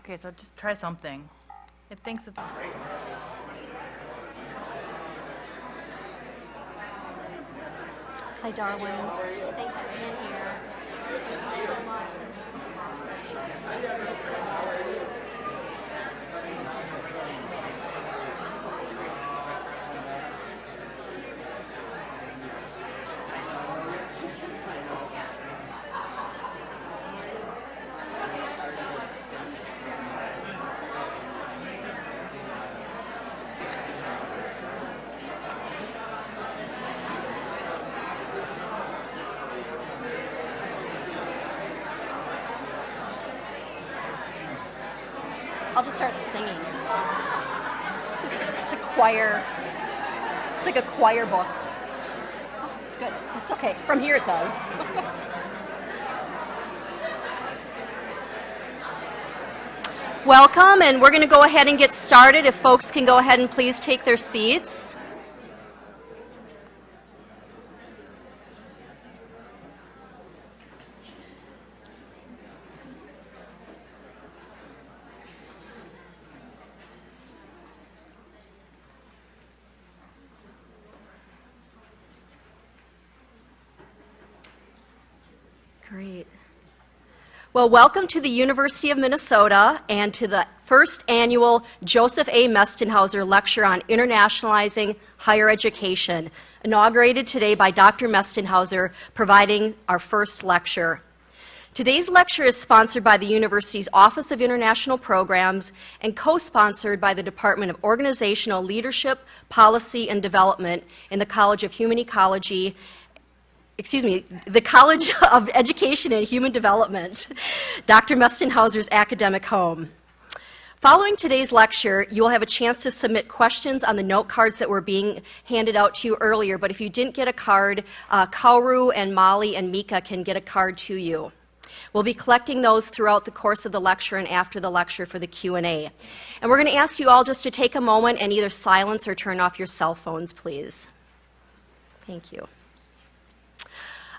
Okay, so just try something. It thinks it's... Hi, Darwin. Thanks for being here. Thank you so much. I'll just start singing. It's a choir. It's like a choir book. Oh, it's good. It's okay. From here it does. Welcome, and we're going to go ahead and get started. If folks can go ahead and please take their seats. Great. Well, welcome to the University of Minnesota and to the first annual Joseph A. Mestenhauser Lecture on Internationalizing Higher Education, inaugurated today by Dr. Mestenhauser, providing our first lecture. Today's lecture is sponsored by the university's Office of International Programs and co-sponsored by the Department of Organizational Leadership, Policy, and Development in the College of Human Ecology, the College of Education and Human Development, Dr. Mestenhauser's academic home. Following today's lecture, you will have a chance to submit questions on the note cards that were being handed out to you earlier, but if you didn't get a card, Kauru and Molly and Mika can get a card to you. We'll be collecting those throughout the course of the lecture and after the lecture for the Q&A. And we're going to ask you all just to take a moment and either silence or turn off your cell phones, please. Thank you.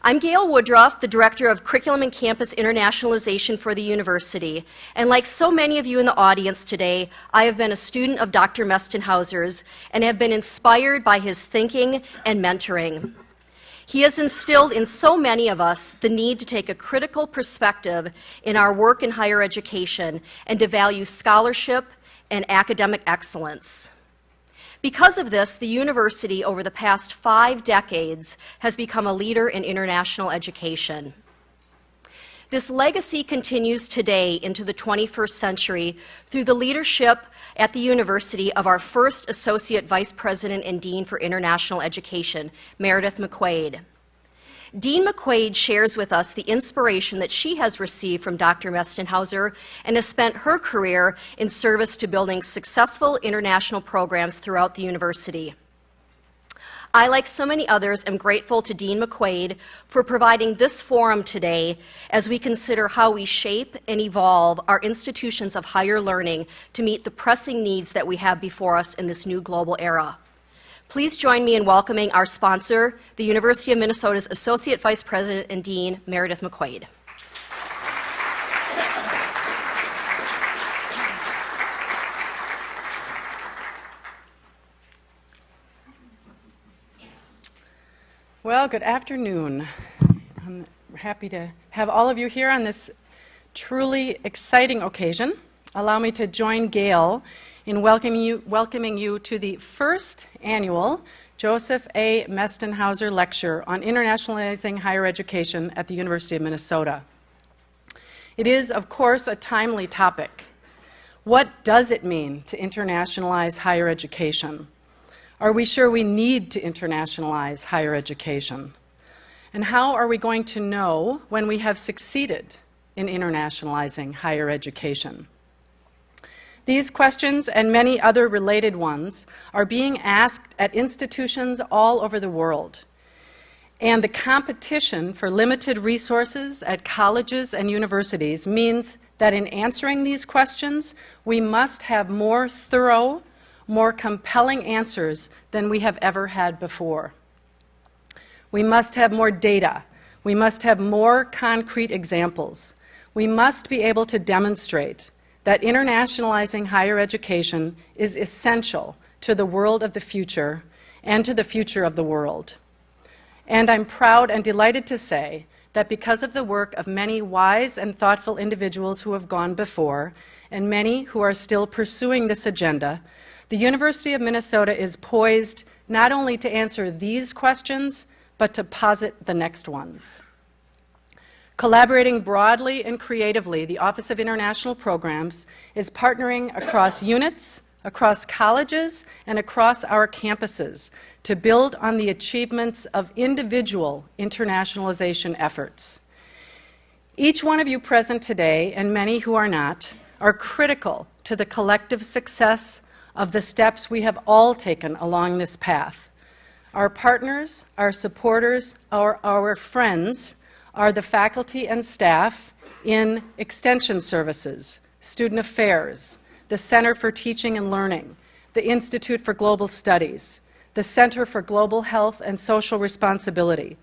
I'm Gail Woodruff, the Director of Curriculum and Campus Internationalization for the university. And like so many of you in the audience today, I have been a student of Dr. Mestenhauser's and have been inspired by his thinking and mentoring. He has instilled in so many of us the need to take a critical perspective in our work in higher education and to value scholarship and academic excellence. Because of this, the university over the past 5 decades has become a leader in international education. This legacy continues today into the 21st century through the leadership at the university of our first Associate Vice President and Dean for International Education, Meredith McQuaid. Dean McQuaid shares with us the inspiration that she has received from Dr. Mestenhauser and has spent her career in service to building successful international programs throughout the university. I, like so many others, am grateful to Dean McQuaid for providing this forum today as we consider how we shape and evolve our institutions of higher learning to meet the pressing needs that we have before us in this new global era. Please join me in welcoming our sponsor, the University of Minnesota's Associate Vice President and Dean, Meredith McQuaid. Well, good afternoon. I'm happy to have all of you here on this truly exciting occasion. Allow me to join Gail in welcoming you to the first annual Joseph A. Mestenhauser Lecture on Internationalizing Higher Education at the University of Minnesota. It is, of course, a timely topic. What does it mean to internationalize higher education? Are we sure we need to internationalize higher education? And how are we going to know when we have succeeded in internationalizing higher education? These questions and many other related ones are being asked at institutions all over the world. And the competition for limited resources at colleges and universities means that in answering these questions, we must have more thorough, more compelling answers than we have ever had before. We must have more data. We must have more concrete examples. We must be able to demonstrate that internationalizing higher education is essential to the world of the future and to the future of the world. And I'm proud and delighted to say that because of the work of many wise and thoughtful individuals who have gone before, and many who are still pursuing this agenda, the University of Minnesota is poised not only to answer these questions, but to posit the next ones. Collaborating broadly and creatively, the Office of International Programs is partnering across units, across colleges, and across our campuses to build on the achievements of individual internationalization efforts. Each one of you present today, and many who are not, are critical to the collective success of the steps we have all taken along this path. Our partners, our supporters, our friends are the faculty and staff in Extension Services, Student Affairs, the Center for Teaching and Learning, the Institute for Global Studies, the Center for Global Health and Social Responsibility,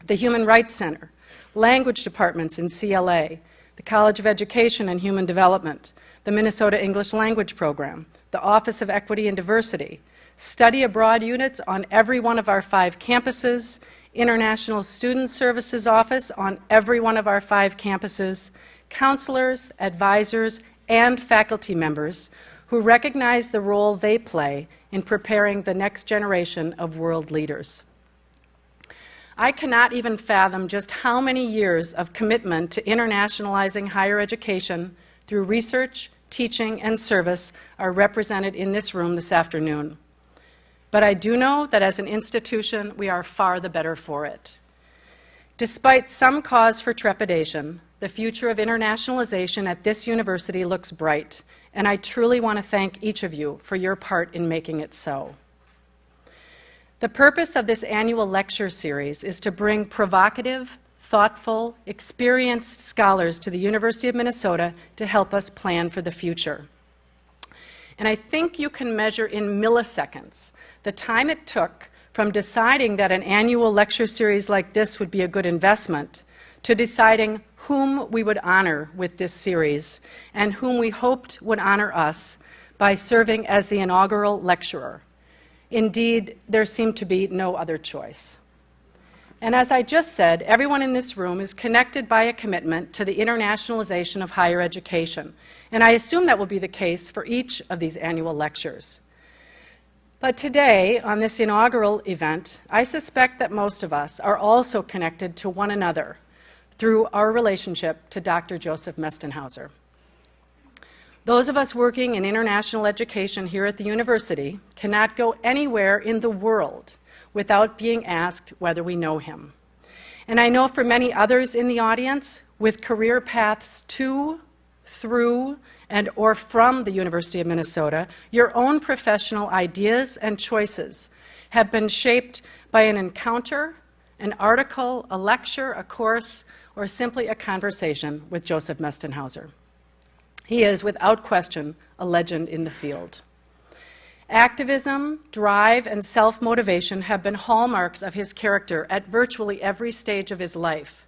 the Human Rights Center, language departments in CLA, the College of Education and Human Development, the Minnesota English Language Program, the Office of Equity and Diversity, study abroad units on every one of our 5 campuses, International Student Services Office on every one of our 5 campuses, counselors, advisors, and faculty members who recognize the role they play in preparing the next generation of world leaders. I cannot even fathom just how many years of commitment to internationalizing higher education through research, teaching, and service are represented in this room this afternoon. But I do know that as an institution, we are far the better for it. Despite some cause for trepidation, the future of internationalization at this university looks bright, and I truly want to thank each of you for your part in making it so. The purpose of this annual lecture series is to bring provocative, thoughtful, experienced scholars to the University of Minnesota to help us plan for the future. And I think you can measure in milliseconds the time it took from deciding that an annual lecture series like this would be a good investment to deciding whom we would honor with this series and whom we hoped would honor us by serving as the inaugural lecturer. Indeed, there seemed to be no other choice. And as I just said, everyone in this room is connected by a commitment to the internationalization of higher education, and I assume that will be the case for each of these annual lectures. But today, on this inaugural event, I suspect that most of us are also connected to one another through our relationship to Dr. Joseph Mestenhauser. Those of us working in international education here at the university cannot go anywhere in the world without being asked whether we know him. And I know for many others in the audience, with career paths to, through, and or from the University of Minnesota, your own professional ideas and choices have been shaped by an encounter, an article, a lecture, a course, or simply a conversation with Joseph Mestenhauser. He is, without question, a legend in the field. Activism, drive, and self-motivation have been hallmarks of his character at virtually every stage of his life.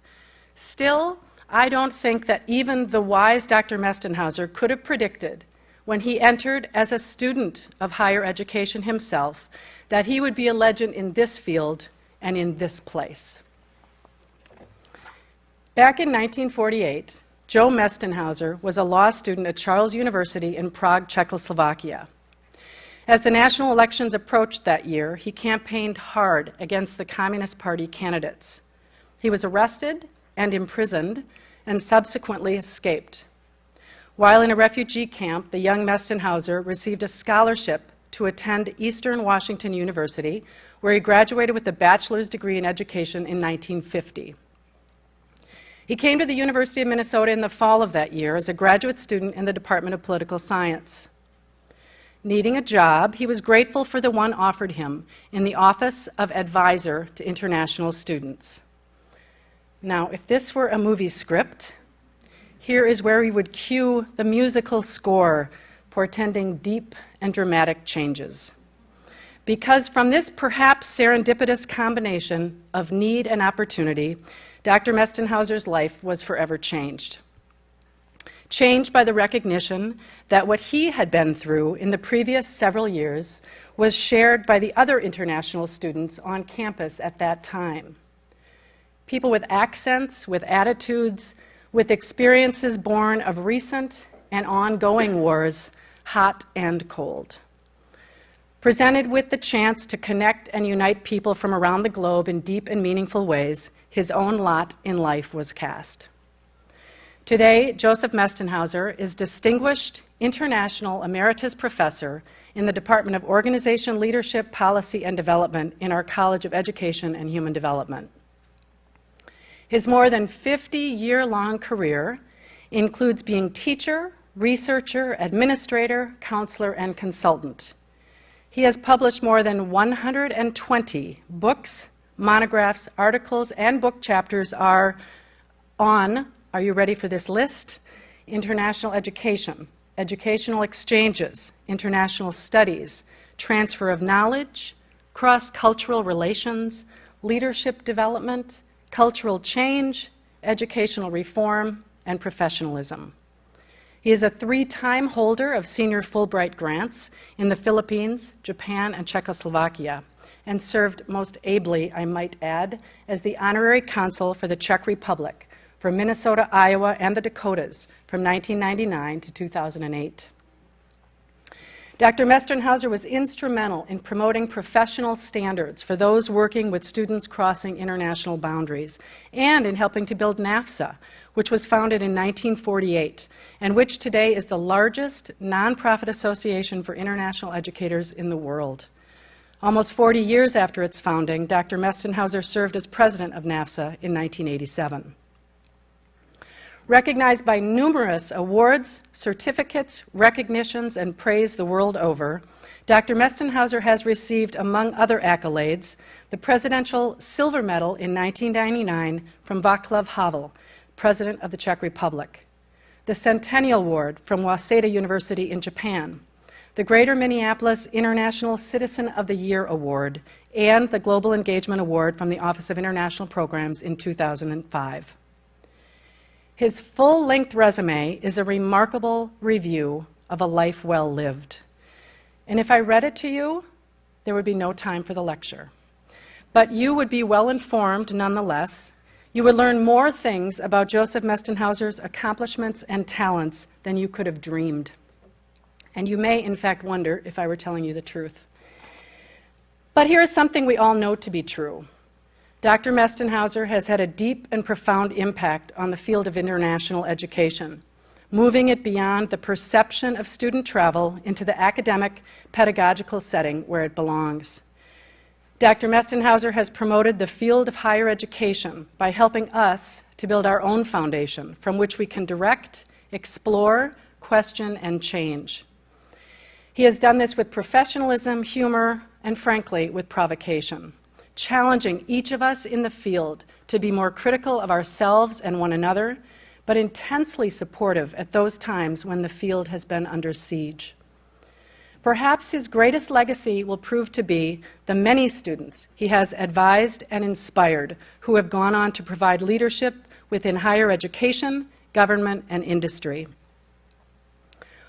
Still, I don't think that even the wise Dr. Mestenhauser could have predicted, when he entered as a student of higher education himself, that he would be a legend in this field and in this place. Back in 1948, Joe Mestenhauser was a law student at Charles University in Prague, Czechoslovakia. As the national elections approached that year, he campaigned hard against the Communist Party candidates. He was arrested and imprisoned and subsequently escaped. While in a refugee camp, the young Mestenhauser received a scholarship to attend Eastern Washington University, where he graduated with a bachelor's degree in education in 1950. He came to the University of Minnesota in the fall of that year as a graduate student in the Department of Political Science. Needing a job, he was grateful for the one offered him in the Office of Advisor to International Students. Now, if this were a movie script, here is where we would cue the musical score portending deep and dramatic changes. Because from this perhaps serendipitous combination of need and opportunity, Dr. Mestenhauser's life was forever changed. changed by the recognition that what he had been through in the previous several years was shared by the other international students on campus at that time. People with accents, with attitudes, with experiences born of recent and ongoing wars, hot and cold. Presented with the chance to connect and unite people from around the globe in deep and meaningful ways, his own lot in life was cast. Today, Joseph Mestenhauser is Distinguished International Emeritus Professor in the Department of Organization, Leadership, Policy, and Development in our College of Education and Human Development. His more than 50-year-long career includes being teacher, researcher, administrator, counselor, and consultant. He has published more than 120 books, monographs, articles, and book chapters are you ready for this list? International education, educational exchanges, international studies, transfer of knowledge, cross-cultural relations, leadership development, cultural change, educational reform, and professionalism. He is a 3-time holder of senior Fulbright grants in the Philippines, Japan, and Czechoslovakia, and served most ably, I might add, as the honorary consul for the Czech Republic for Minnesota, Iowa, and the Dakotas from 1999 to 2008. Dr. Mestenhauser was instrumental in promoting professional standards for those working with students crossing international boundaries and in helping to build NAFSA, which was founded in 1948 and which today is the largest nonprofit association for international educators in the world. Almost 40 years after its founding, Dr. Mestenhauser served as president of NAFSA in 1987. Recognized by numerous awards, certificates, recognitions, and praise the world over, Dr. Mestenhauser has received, among other accolades, the Presidential Silver Medal in 1999 from Václav Havel, President of the Czech Republic, the Centennial Award from Waseda University in Japan, the Greater Minneapolis International Citizen of the Year Award, and the Global Engagement Award from the Office of International Programs in 2005. His full-length resume is a remarkable review of a life well lived. And if I read it to you, there would be no time for the lecture. But you would be well informed nonetheless. You would learn more things about Joseph Mestenhauser's accomplishments and talents than you could have dreamed. And you may, in fact, wonder if I were telling you the truth. But here is something we all know to be true. Dr. Mestenhauser has had a deep and profound impact on the field of international education, moving it beyond the perception of student travel into the academic, pedagogical setting where it belongs. Dr. Mestenhauser has promoted the field of higher education by helping us to build our own foundation from which we can direct, explore, question, and change. He has done this with professionalism, humor, and frankly, with provocation, challenging each of us in the field to be more critical of ourselves and one another, but intensely supportive at those times when the field has been under siege. Perhaps his greatest legacy will prove to be the many students he has advised and inspired who have gone on to provide leadership within higher education, government, and industry.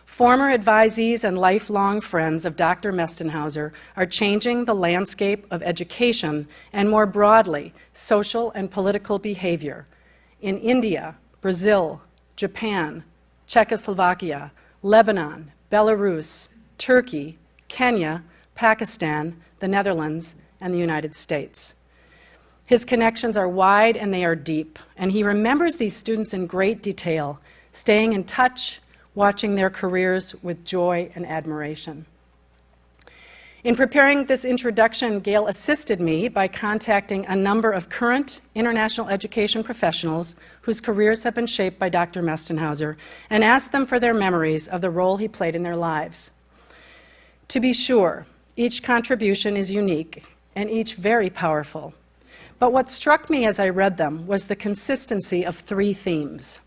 Former advisees and lifelong friends of Dr. Mestenhauser are changing the landscape of education and, more broadly, social and political behavior in India, Brazil, Japan, Czechoslovakia, Lebanon, Belarus, Turkey, Kenya, Pakistan, the Netherlands, and the United States. His connections are wide and they are deep, and he remembers these students in great detail, staying in touch, watching their careers with joy and admiration. In preparing this introduction, Gail assisted me by contacting a number of current international education professionals whose careers have been shaped by Dr. Mestenhauser and asked them for their memories of the role he played in their lives. To be sure, each contribution is unique and each very powerful. But what struck me as I read them was the consistency of 3 themes.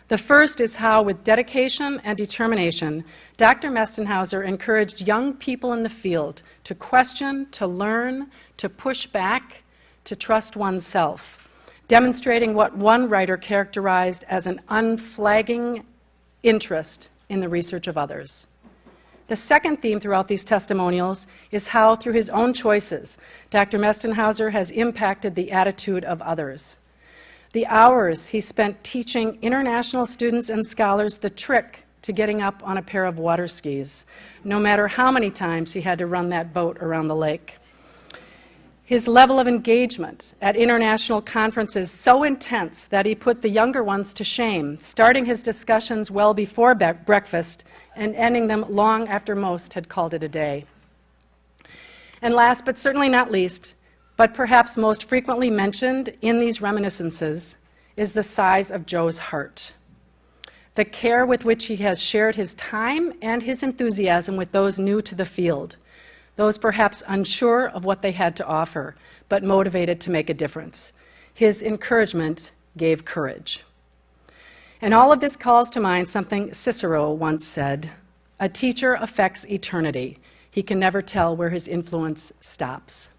The first is how, with dedication and determination, Dr. Mestenhauser encouraged young people in the field to question, to learn, to push back, to trust oneself, demonstrating what one writer characterized as an unflagging interest in the research of others. The second theme throughout these testimonials is how, through his own choices, Dr. Mestenhauser has impacted the attitude of others. The hours he spent teaching international students and scholars the trick to getting up on a pair of water skis, no matter how many times he had to run that boat around the lake. His level of engagement at international conferences so intense that he put the younger ones to shame, starting his discussions well before breakfast and ending them long after most had called it a day. And last but certainly not least, but perhaps most frequently mentioned in these reminiscences, is the size of Joe's heart. The care with which he has shared his time and his enthusiasm with those new to the field, those perhaps unsure of what they had to offer, but motivated to make a difference. His encouragement gave courage. And all of this calls to mind something Cicero once said: "A teacher affects eternity. He can never tell where his influence stops."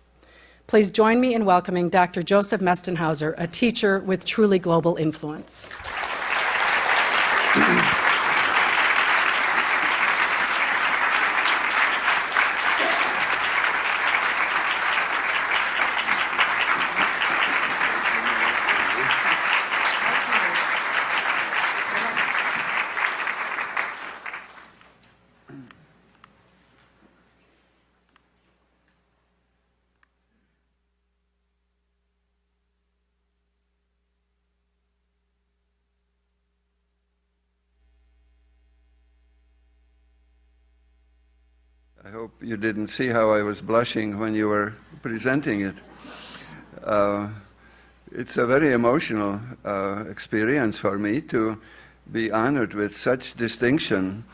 Please join me in welcoming Dr. Joseph Mestenhauser, a teacher with truly global influence. I hope you didn't see how I was blushing when you were presenting it. It's a very emotional experience for me to be honored with such distinction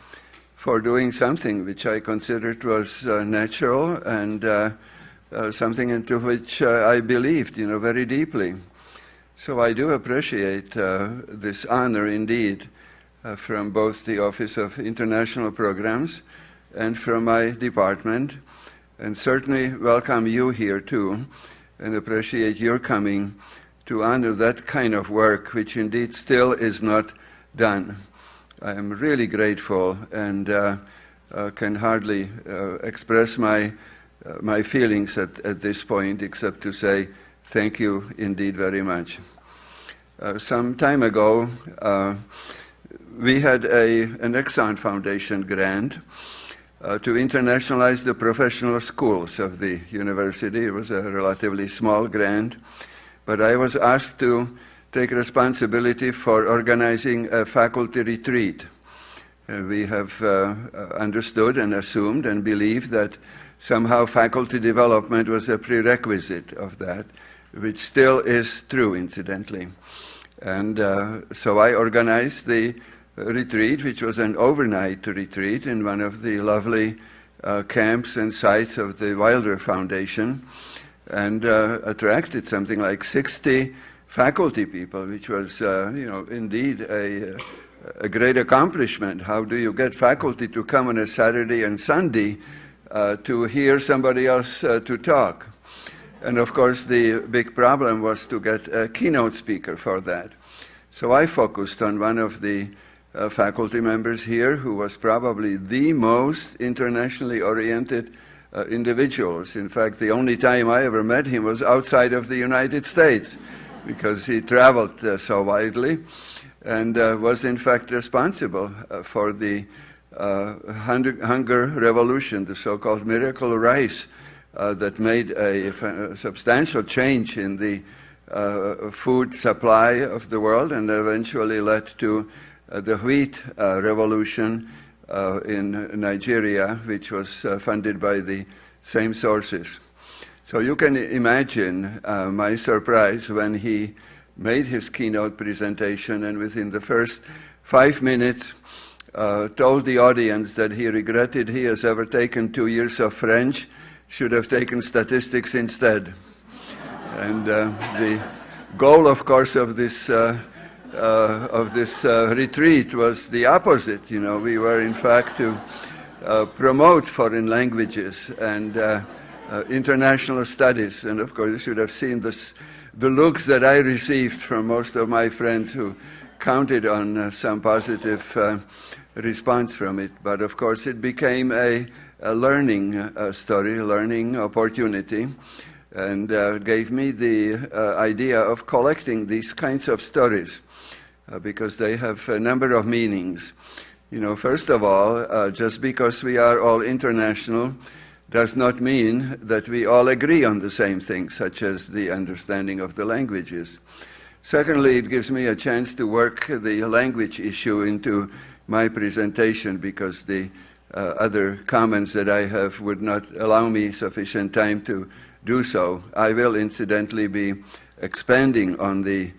for doing something which I considered was natural and something into which I believed, very deeply. So I do appreciate this honor indeed from both the Office of International Programs and from my department, and certainly welcome you here too, and appreciate your coming to honor that kind of work which indeed still is not done. I am really grateful and can hardly express my feelings at this point except to say thank you indeed very much. Some time ago we had an Exxon Foundation grant to internationalize the professional schools of the university. It was a relatively small grant, but I was asked to take responsibility for organizing a faculty retreat. We have understood and assumed and believed that somehow faculty development was a prerequisite of that, which still is true, incidentally. And so I organized the retreat, which was an overnight retreat in one of the lovely camps and sites of the Wilder Foundation, and attracted something like 60 faculty people, which was, indeed a great accomplishment. How do you get faculty to come on a Saturday and Sunday to hear somebody else to talk? And of course, the big problem was to get a keynote speaker for that. So I focused on one of the faculty members here who was probably the most internationally oriented individuals. In fact, the only time I ever met him was outside of the United States, because he traveled so widely and was in fact responsible for the hunger revolution, the so-called miracle rice that made a substantial change in the food supply of the world and eventually led to the wheat revolution in Nigeria, which was funded by the same sources. So you can imagine my surprise when he made his keynote presentation and within the first 5 minutes told the audience that he regretted he has ever taken 2 years of French, should have taken statistics instead. And the goal, of course, of this retreat was the opposite. We were in fact to promote foreign languages and international studies. And of course, you should have seen this the looks that I received from most of my friends who counted on some positive response from it. But of course, it became a learning story, a learning opportunity, and gave me the idea of collecting these kinds of stories because they have a number of meanings. You know, first of all, just because we are all international does not mean that we all agree on the same things, such as the understanding of the languages. Secondly, it gives me a chance to work the language issue into my presentation because the other comments that I have would not allow me sufficient time to do so. I will incidentally be expanding on the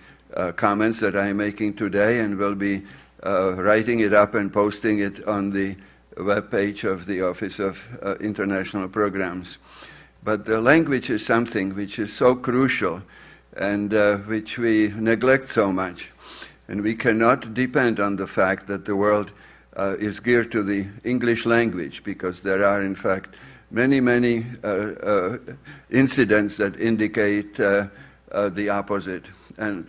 comments that I'm making today and will be writing it up and posting it on the web page of the Office of International Programs. But the language is something which is so crucial and which we neglect so much. And we cannot depend on the fact that the world is geared to the English language, because there are, in fact, many incidents that indicate the opposite. And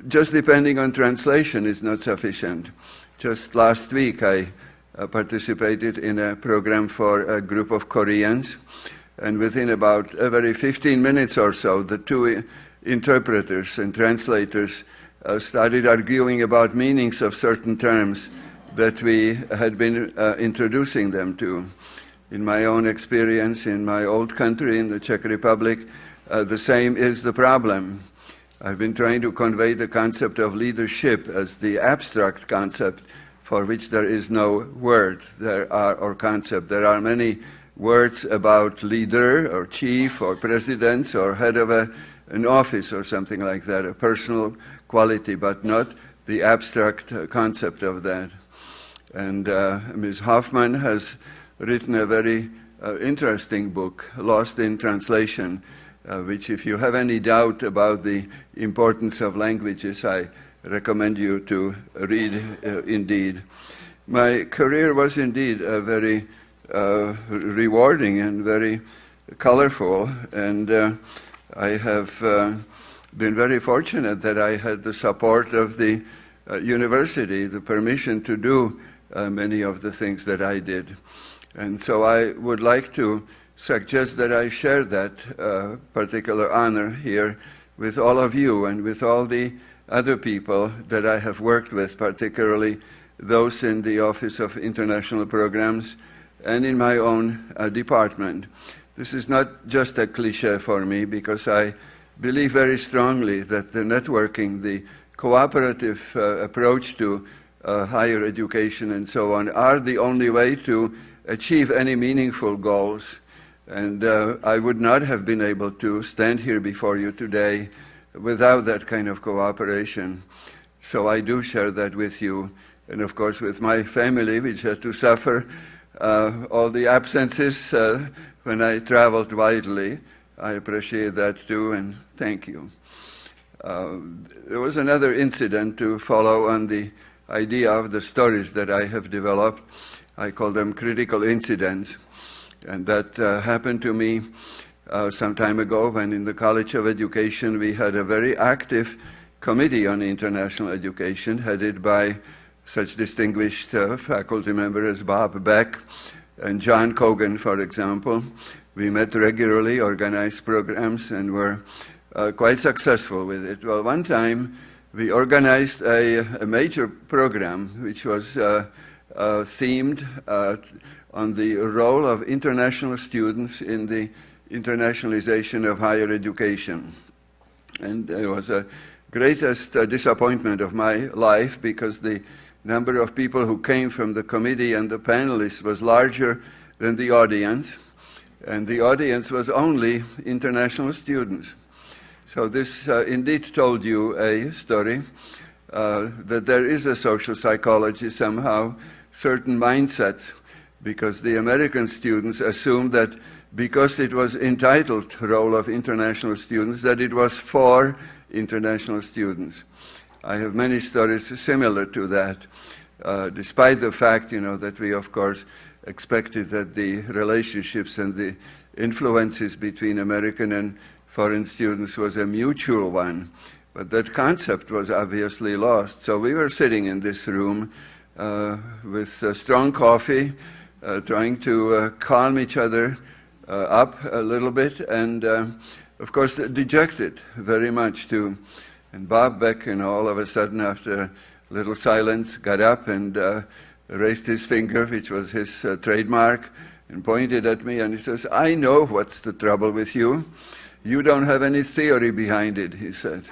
just depending on translation is not sufficient. Just last week, I participated in a program for a group of Koreans, and within about every 15 minutes or so, the two interpreters and translators started arguing about meanings of certain terms that we had been introducing them to. In my own experience in my old country, in the Czech Republic, the same is the problem. I've been trying to convey the concept of leadership as the abstract concept for which there is no word or concept. There are many words about leader or chief or president or head of an office or something like that, a personal quality, but not the abstract concept of that. And Ms. Hoffman has written a very interesting book, Lost in Translation, which, if you have any doubt about the importance of languages, I recommend you to read indeed. My career was indeed very rewarding and very colorful, and I have been very fortunate that I had the support of the university, the permission to do many of the things that I did. And so I would like to suggest that I share that particular honor here with all of you and with all the other people that I have worked with, particularly those in the Office of International Programs and in my own department. This is not just a cliche for me, because I believe very strongly that the networking, the cooperative approach to higher education and so on are the only way to achieve any meaningful goals. And I would not have been able to stand here before you today without that kind of cooperation. So I do share that with you, and of course with my family, which had to suffer all the absences when I traveled widely. I appreciate that too, and thank you. There was another incident to follow on the idea of the stories that I have developed. I call them critical incidents. And that happened to me some time ago when in the College of Education we had a very active committee on international education headed by such distinguished faculty members as Bob Beck and John Cogan, for example. We met regularly, organized programs, and were quite successful with it. Well, one time we organized a major program which was themed on the role of international students in the internationalization of higher education. And it was the greatest disappointment of my life, because the number of people who came from the committee and the panelists was larger than the audience, and the audience was only international students. So this indeed told you a story that there is a social psychology somehow, certain mindsets, because the American students assumed that because it was entitled Role of International Students, that it was for international students. I have many stories similar to that, despite the fact, that we, of course, expected that the relationships and the influences between American and foreign students was a mutual one. But that concept was obviously lost. So we were sitting in this room with strong coffee, trying to calm each other up a little bit, and of course dejected very much too. And Bob Beck, all of a sudden, after a little silence, got up and raised his finger, which was his trademark, and pointed at me, and he says, "I know what's the trouble with you. You don't have any theory behind it," he said.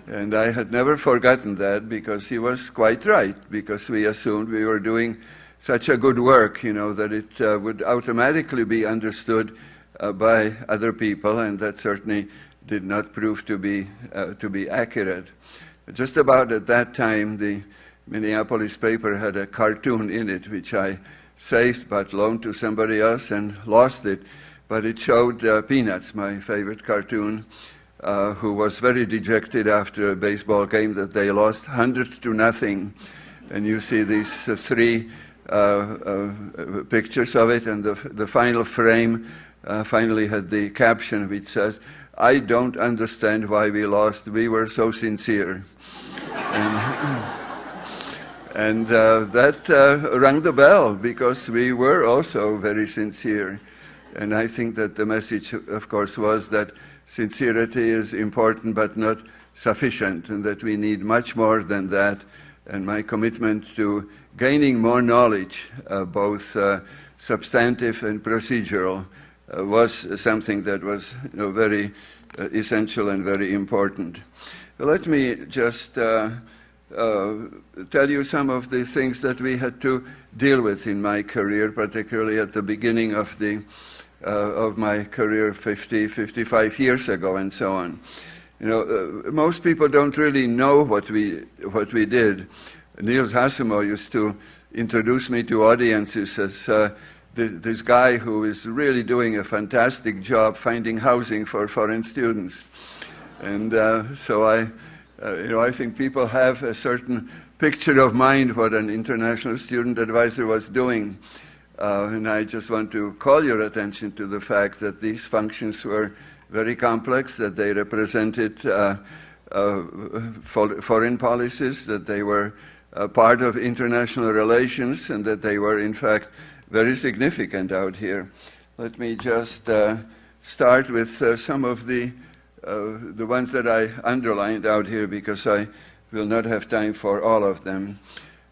And I had never forgotten that, because he was quite right, because we assumed we were doing such a good work, that it would automatically be understood by other people, and that certainly did not prove to be accurate. Just about at that time, the Minneapolis paper had a cartoon in it, which I saved but loaned to somebody else and lost it. But it showed Peanuts, my favorite cartoon, who was very dejected after a baseball game that they lost 100-0. And you see these three pictures of it, and the final frame finally had the caption which says, "I don't understand why we lost. We were so sincere." And that rang the bell, because we were also very sincere. And I think that the message, of course, was that sincerity is important but not sufficient, and that we need much more than that. And my commitment to gaining more knowledge, both substantive and procedural, was something that was very essential and very important. Let me just tell you some of the things that we had to deal with in my career, particularly at the beginning of my career 55 years ago and so on. Most people don't really know what we did. Niels Hassemo used to introduce me to audiences as this guy who is really doing a fantastic job finding housing for foreign students. And so I think people have a certain picture of mind what an international student advisor was doing. And I just want to call your attention to the fact that these functions were very complex, that they represented foreign policies, that they were part of international relations, and that they were, in fact, very significant out here. Let me just start with some of the ones that I underlined out here, because I will not have time for all of them.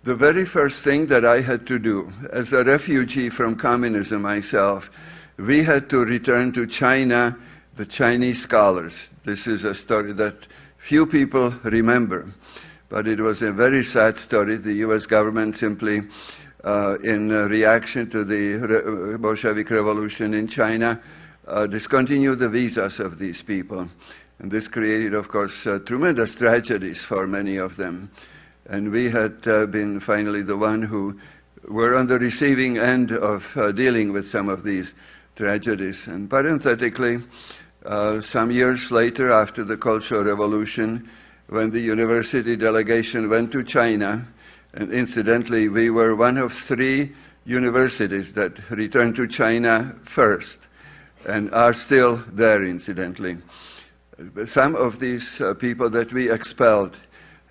The very first thing that I had to do, as a refugee from communism myself, we had to return to China the Chinese scholars. This is a story that few people remember, but it was a very sad story. The US government simply, in reaction to the Bolshevik Revolution in China, discontinued the visas of these people. And this created, of course, tremendous tragedies for many of them. And we had been finally the one who were on the receiving end of dealing with some of these tragedies. And parenthetically, some years later, after the Cultural Revolution, when the university delegation went to China, and incidentally, we were one of 3 universities that returned to China first, and are still there, incidentally. Some of these people that we expelled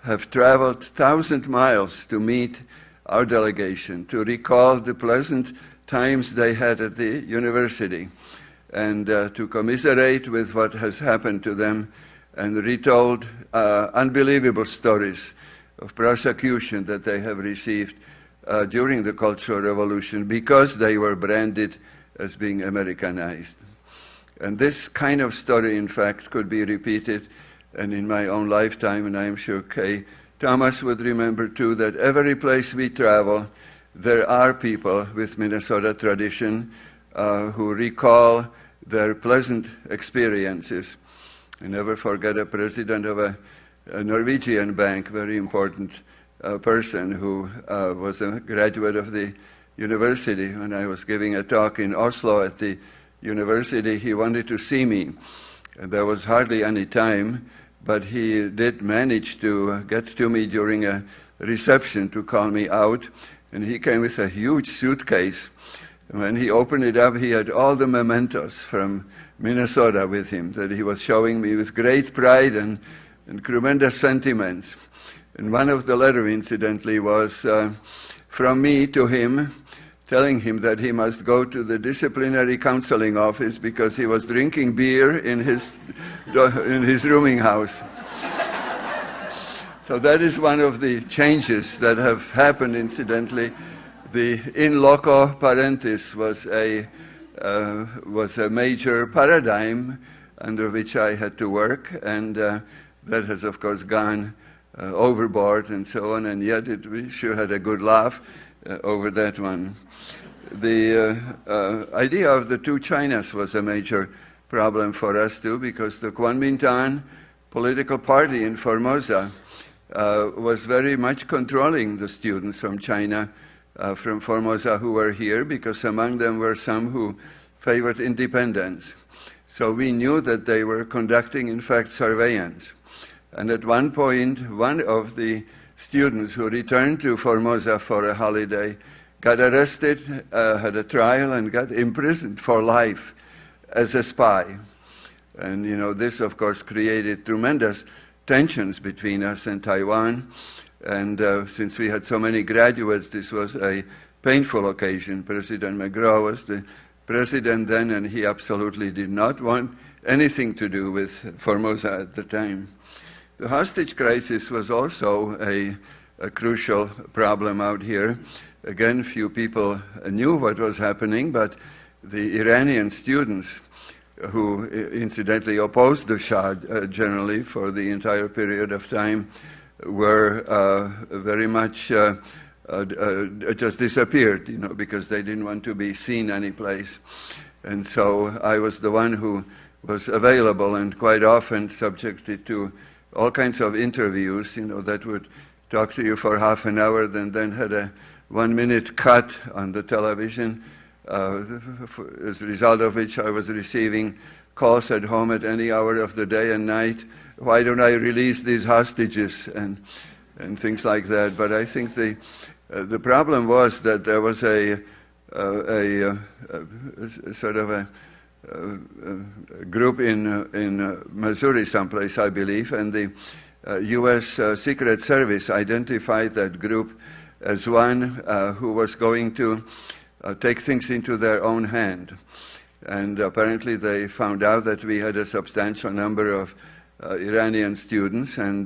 have traveled 1,000 miles to meet our delegation, to recall the pleasant times they had at the university, and to commiserate with what has happened to them, and retold unbelievable stories of persecution that they have received during the Cultural Revolution because they were branded as being Americanized. And this kind of story, in fact, could be repeated, and in my own lifetime, and I am sure Kay Thomas would remember too, that every place we travel, there are people with Minnesota tradition who recall their pleasant experiences. I never forget a president of a Norwegian bank, very important person who was a graduate of the university. When I was giving a talk in Oslo at the university, he wanted to see me. And there was hardly any time, but he did manage to get to me during a reception to call me out. And he came with a huge suitcase. When he opened it up, he had all the mementos from Minnesota with him, that he was showing me with great pride and tremendous sentiments. And one of the letters, incidentally, was from me to him, telling him that he must go to the disciplinary counseling office because he was drinking beer in his rooming house. So that is one of the changes that have happened, incidentally. The in loco parentis was a major paradigm under which I had to work, and that has, of course, gone overboard and so on, and yet we sure had a good laugh over that one. The idea of the two Chinas was a major problem for us too, because the Kuomintang political party in Formosa was very much controlling the students from China, from Formosa, who were here, because among them were some who favored independence. So we knew that they were conducting, in fact, surveillance. And at one point, one of the students who returned to Formosa for a holiday got arrested, had a trial, and got imprisoned for life as a spy. And, you know, this, of course, created tremendous tensions between us and Taiwan. And since we had so many graduates, this was a painful occasion. President McGraw was the president then, and he absolutely did not want anything to do with Formosa at the time. The hostage crisis was also a crucial problem out here. Again, few people knew what was happening, but the Iranian students, who incidentally opposed the Shah generally for the entire period of time, were very much just disappeared, you know, because they didn't want to be seen anyplace. And so I was the one who was available and quite often subjected to all kinds of interviews, you know, that would talk to you for half an hour, then had a 1-minute cut on the television, as a result of which I was receiving calls at home at any hour of the day and night. Why don't I release these hostages and things like that? But I think the problem was that there was a sort of a group in Missouri someplace, I believe, and the U.S. Secret Service identified that group as one who was going to take things into their own hand. And apparently they found out that we had a substantial number of Iranian students, and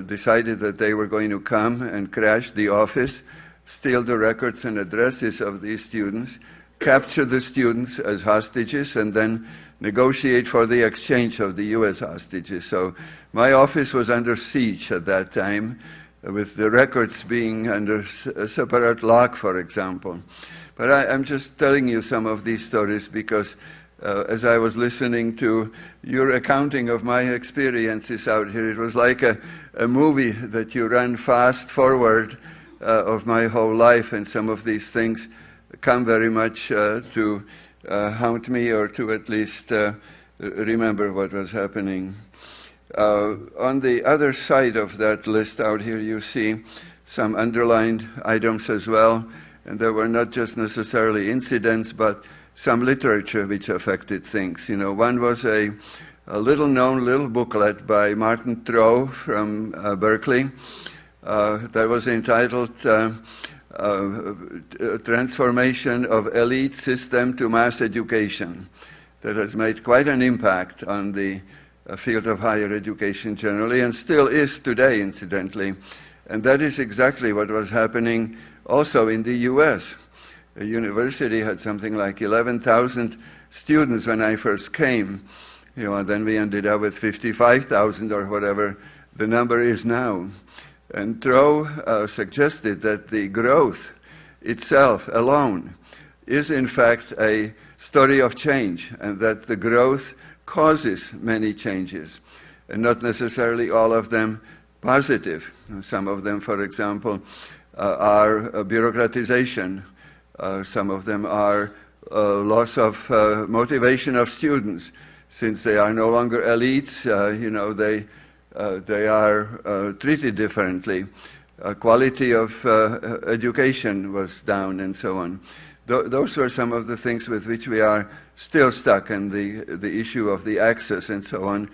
decided that they were going to come and crash the office, steal the records and addresses of these students, capture the students as hostages, and then negotiate for the exchange of the U.S. hostages. So my office was under siege at that time, with the records being under a separate lock, for example. But I'm just telling you some of these stories because as I was listening to your accounting of my experiences out here, it was like a movie that you run fast forward of my whole life, and some of these things come very much to haunt me, or to at least remember what was happening. On the other side of that list out here, you see some underlined items as well, and there were not just necessarily incidents, but some literature which affected things. You know, one was a little-known little booklet by Martin Trow from Berkeley that was entitled Transformation of Elite System to Mass Education, that has made quite an impact on the field of higher education generally, and still is today, incidentally. And that is exactly what was happening also in the U.S. A university had something like 11,000 students when I first came, you know, and then we ended up with 55,000 or whatever the number is now. And Trow suggested that the growth itself alone is in fact a story of change, and that the growth causes many changes, and not necessarily all of them positive. Some of them, for example, are bureaucratization. Some of them are loss of motivation of students. Since they are no longer elites, you know, they are treated differently. Quality of education was down, and so on. Those were some of the things with which we are still stuck, and the issue of the access and so on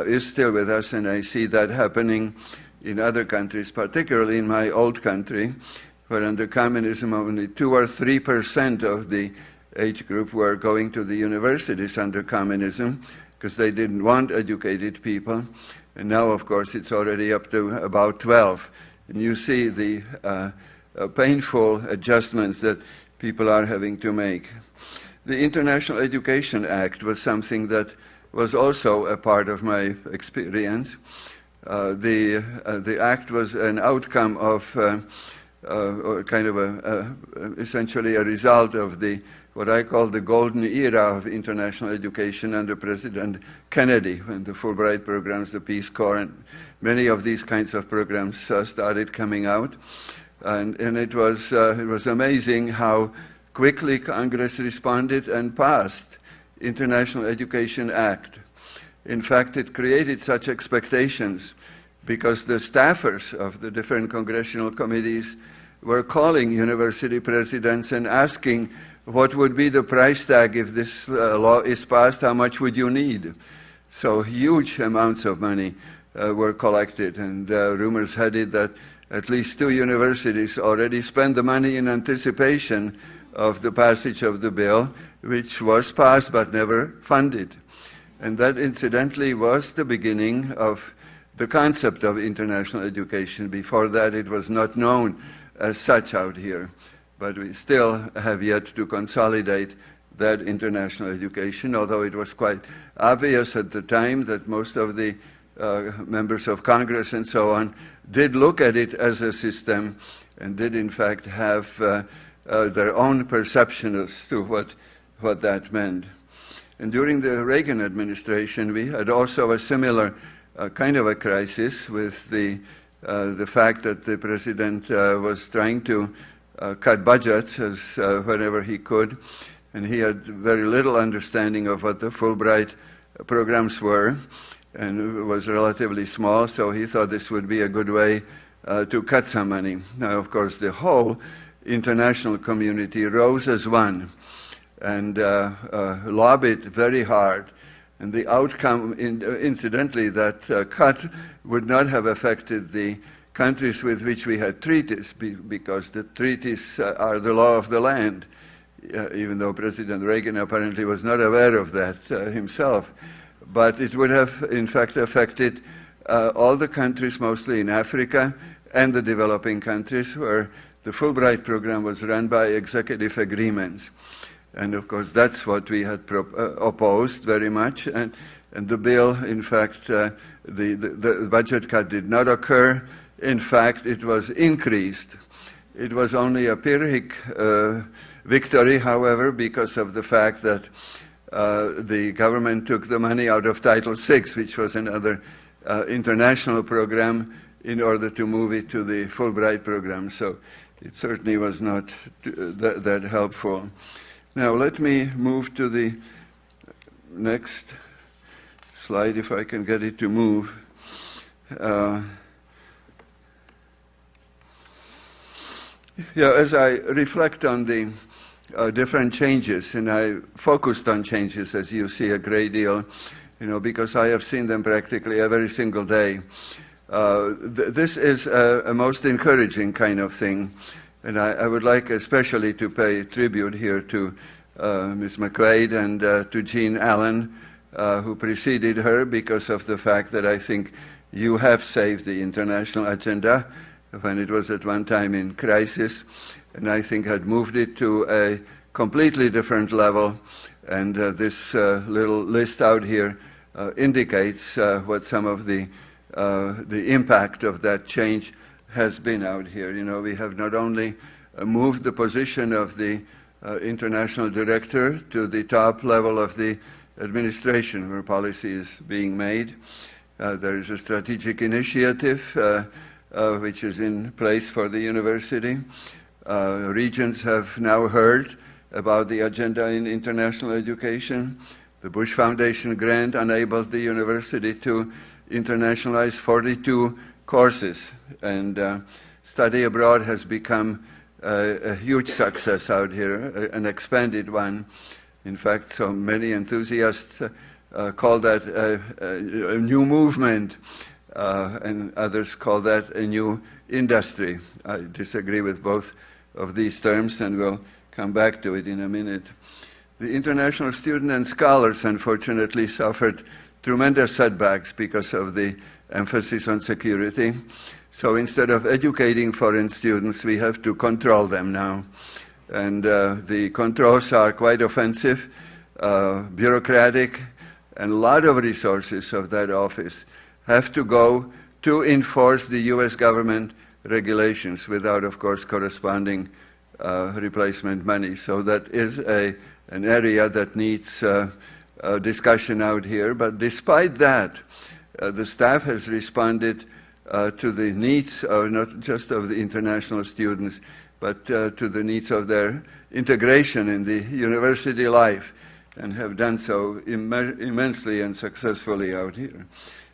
is still with us, and I see that happening in other countries, particularly in my old country, where under communism only 2 or 3% of the age group were going to the universities under communism, because they didn't want educated people. And now, of course, it's already up to about 12. And you see the painful adjustments that people are having to make. The International Education Act was something that was also a part of my experience. The act was an outcome of kind of essentially a result of what I call the golden era of international education under President Kennedy, when the Fulbright programs, the Peace Corps, and many of these kinds of programs started coming out. And it was amazing how quickly Congress responded and passed International Education Act. In fact, it created such expectations because the staffers of the different congressional committees were calling university presidents and asking, what would be the price tag if this law is passed? How much would you need? So huge amounts of money were collected, and rumors had it that at least 2 universities already spent the money in anticipation of the passage of the bill, which was passed but never funded. And that, incidentally, was the beginning of the concept of international education. Before that, it was not known as such out here. But we still have yet to consolidate that international education, although it was quite obvious at the time that most of the members of Congress and so on did look at it as a system and did, in fact, have their own perception as to what that meant. And during the Reagan administration, we had also a similar kind of a crisis with the fact that the president was trying to cut budgets as whenever he could, and he had very little understanding of what the Fulbright programs were, and it was relatively small, so he thought this would be a good way to cut some money. Now, of course, the whole international community rose as one and lobbied very hard. And the outcome, incidentally, that cut would not have affected the countries with which we had treaties, because the treaties are the law of the land, even though President Reagan apparently was not aware of that himself. But it would have, in fact, affected all the countries, mostly in Africa, and the developing countries, where the Fulbright program was run by executive agreements. And of course, that's what we had opposed very much. And the bill, in fact, the budget cut did not occur. In fact, it was increased. It was only a Pyrrhic victory, however, because of the fact that the government took the money out of Title VI, which was another international program, in order to move it to the Fulbright program. So it certainly was not that helpful. Now let me move to the next slide, if I can get it to move. As I reflect on the different changes, and I focused on changes, as you see, a great deal, because I have seen them practically every single day. This is a most encouraging kind of thing. And I would like especially to pay tribute here to Ms. McQuaid and to Jean Allen, who preceded her, because of the fact that I think you have saved the international agenda when it was at one time in crisis, and I think had moved it to a completely different level. And this little list out here indicates what some of the impact of that change has been out here. We have not only moved the position of the international director to the top level of the administration where policy is being made. There is a strategic initiative which is in place for the university. Regions have now heard about the agenda in international education. The Bush Foundation grant enabled the university to internationalize 42 courses, and study abroad has become a huge success out here, an expanded one. In fact, so many enthusiasts call that a new movement, and others call that a new industry. I disagree with both of these terms, and we'll come back to it in a minute. The international students and scholars, unfortunately, suffered tremendous setbacks because of the emphasis on security. So instead of educating foreign students, we have to control them now. And the controls are quite offensive, bureaucratic, and a lot of resources of that office have to go to enforce the US government regulations without, of course, corresponding replacement money. So that is an area that needs discussion out here. But despite that, the staff has responded to the needs of not just of the international students, but to the needs of their integration in the university life, and have done so immensely and successfully out here.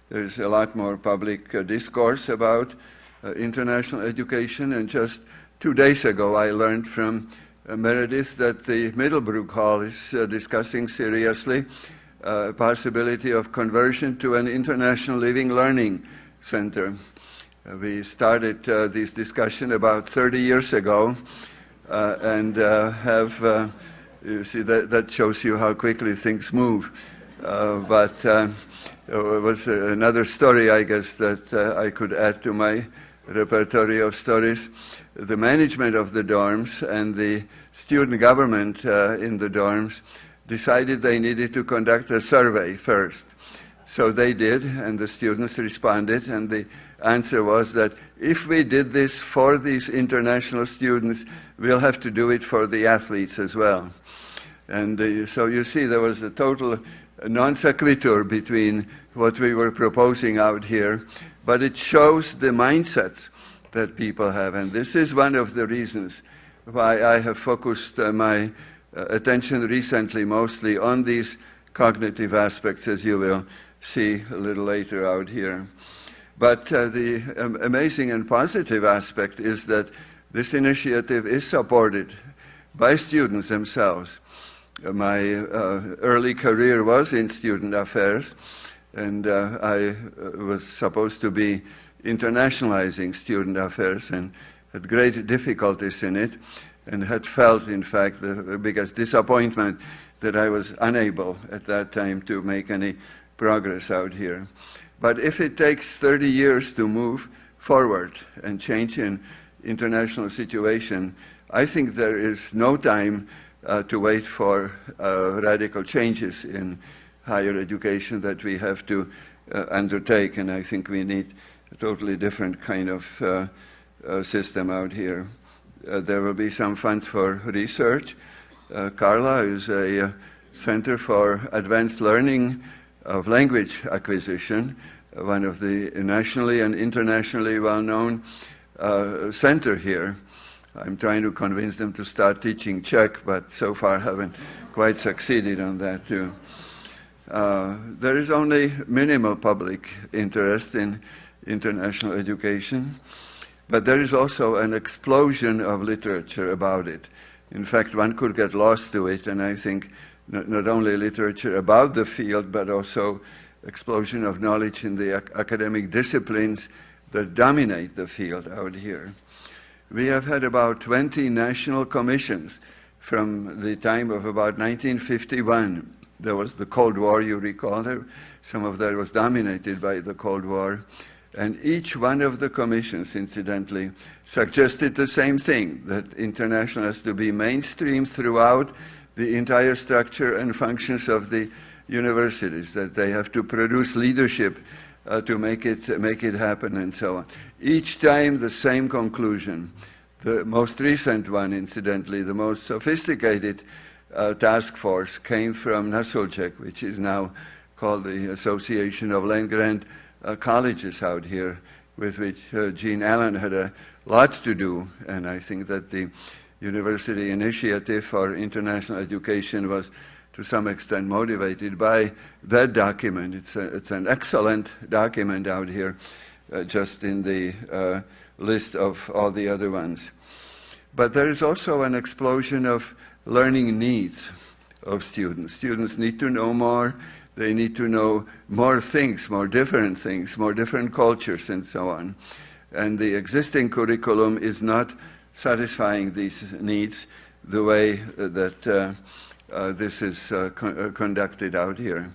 There's a lot more public discourse about international education, and just 2 days ago I learned from Meredith that the Middlebrook Hall is discussing seriously possibility of conversion to an international living learning center. We started this discussion about 30 years ago, and have, you see, that shows you how quickly things move. But it was another story, I guess, that I could add to my repertory of stories. The management of the dorms and the student government in the dorms decided they needed to conduct a survey first. So they did, and the students responded, and the answer was that if we did this for these international students, we'll have to do it for the athletes as well. And so you see there was a total non sequitur between what we were proposing out here, but it shows the mindsets that people have. And this is one of the reasons why I have focused my attention recently mostly on these cognitive aspects, as you will see a little later out here. But the amazing and positive aspect is that this initiative is supported by students themselves. My early career was in student affairs, and I was supposed to be internationalizing student affairs and had great difficulties in it, and had felt, in fact, the biggest disappointment that I was unable at that time to make any progress out here. But if it takes 30 years to move forward and change an international situation, I think there is no time to wait for radical changes in higher education that we have to undertake, and I think we need a totally different kind of system out here. There will be some funds for research. Carla is a Center for Advanced Learning of Language Acquisition, one of the nationally and internationally well-known center here. I'm trying to convince them to start teaching Czech, but so far haven't quite succeeded on that too. There is only minimal public interest in international education, but there is also an explosion of literature about it. In fact, one could get lost to it, and I think not only literature about the field, but also explosion of knowledge in the academic disciplines that dominate the field out here. We have had about 20 national commissions from the time of about 1951. There was the Cold War, you recall. Some of that was dominated by the Cold War. And each one of the commissions, incidentally, suggested the same thing, that international has to be mainstream throughout the entire structure and functions of the universities, that they have to produce leadership to make it happen, and so on. Each time the same conclusion. The most recent one, incidentally, the most sophisticated task force came from Nasulček, which is now called the Association of Land-Grant Colleges out here, with which Gene Allen had a lot to do, and I think that the University Initiative for International Education was to some extent motivated by that document. It's an excellent document out here, just in the list of all the other ones. But there is also an explosion of learning needs of students. Students need to know more. They need to know more things, more different cultures, and so on. And the existing curriculum is not satisfying these needs the way that this is conducted out here.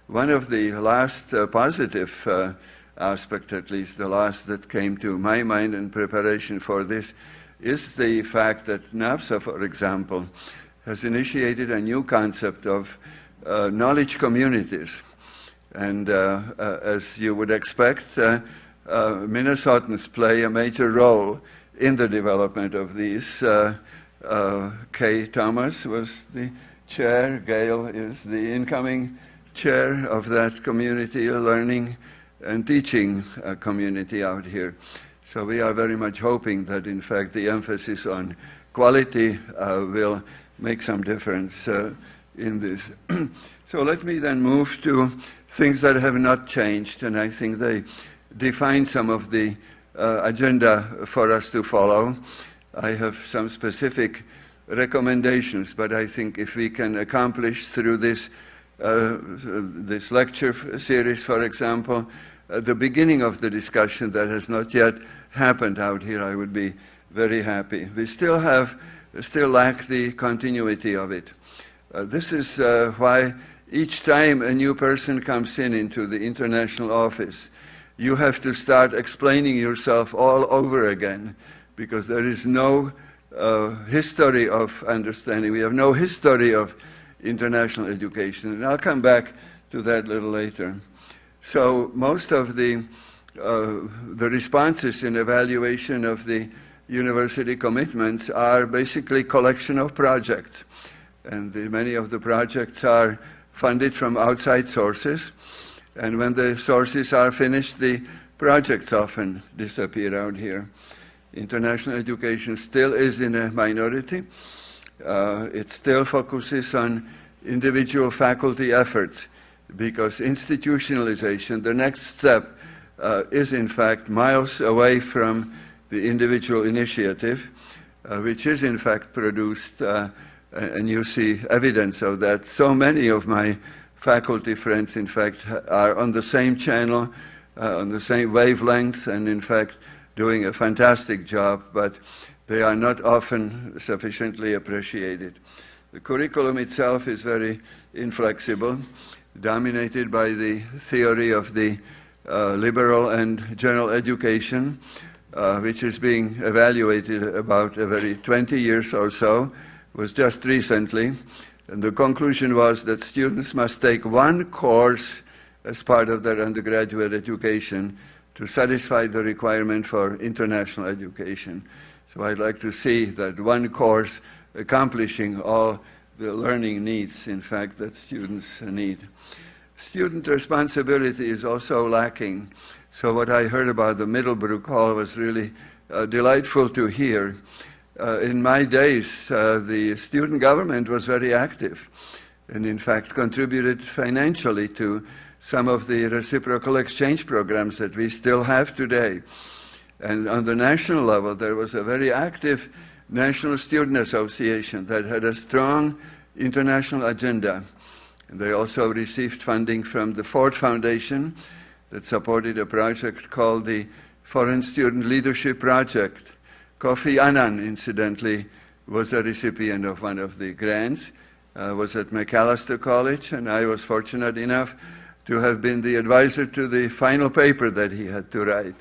One of the last positive aspect, at least the last that came to my mind in preparation for this, is the fact that NAFSA, for example, has initiated a new concept of knowledge communities. And as you would expect, Minnesotans play a major role in the development of these. Kay Thomas was the chair. Gail is the incoming chair of that community learning and teaching community out here. So we are very much hoping that, in fact, the emphasis on quality will make some difference in this. So let me then move to things that have not changed, and I think they define some of the agenda for us to follow. I have some specific recommendations, but I think if we can accomplish through this this lecture series, for example, the beginning of the discussion that has not yet happened out here, I would be very happy. We still lack the continuity of it. This is why each time a new person comes into the international office, you have to start explaining yourself all over again, because there is no history of understanding. We have no history of international education, and I'll come back to that a little later. So most of the responses in evaluation of the university commitments are basically collection of projects, and many of the projects are funded from outside sources, and when the sources are finished, the projects often disappear out here. International education still is in a minority. It still focuses on individual faculty efforts, because institutionalization, the next step, is in fact miles away from the individual initiative, which is in fact produced, and you see evidence of that. So many of my faculty friends, in fact, are on the same channel, on the same wavelength, and in fact doing a fantastic job, but they are not often sufficiently appreciated. The curriculum itself is very inflexible, dominated by the theory of the liberal and general education, which is being evaluated about every 20 years or so, was just recently. And the conclusion was that students must take one course as part of their undergraduate education to satisfy the requirement for international education. So I'd like to see that one course accomplishing all the learning needs, in fact, that students need. Student responsibility is also lacking. So what I heard about the Middlebrook Hall was really delightful to hear. In my days, the student government was very active and in fact contributed financially to some of the reciprocal exchange programs that we still have today. And on the national level, there was a very active National Student Association that had a strong international agenda. And they also received funding from the Ford Foundation that supported a project called the Foreign Student Leadership Project. Kofi Annan, incidentally, was a recipient of one of the grants, was at Macalester College, and I was fortunate enough to have been the advisor to the final paper that he had to write.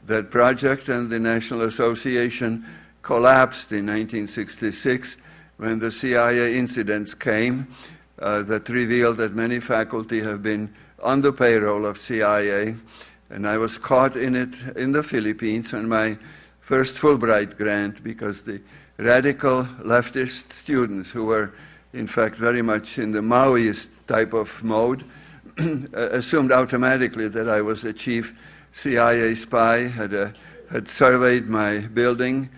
That project and the National Association collapsed in 1966 when the CIA incidents came that revealed that many faculty have been on the payroll of CIA, and I was caught in it in the Philippines on my first Fulbright grant, because the radical leftist students, who were in fact very much in the Maoist type of mode, assumed automatically that I was a chief CIA spy, had surveyed my building,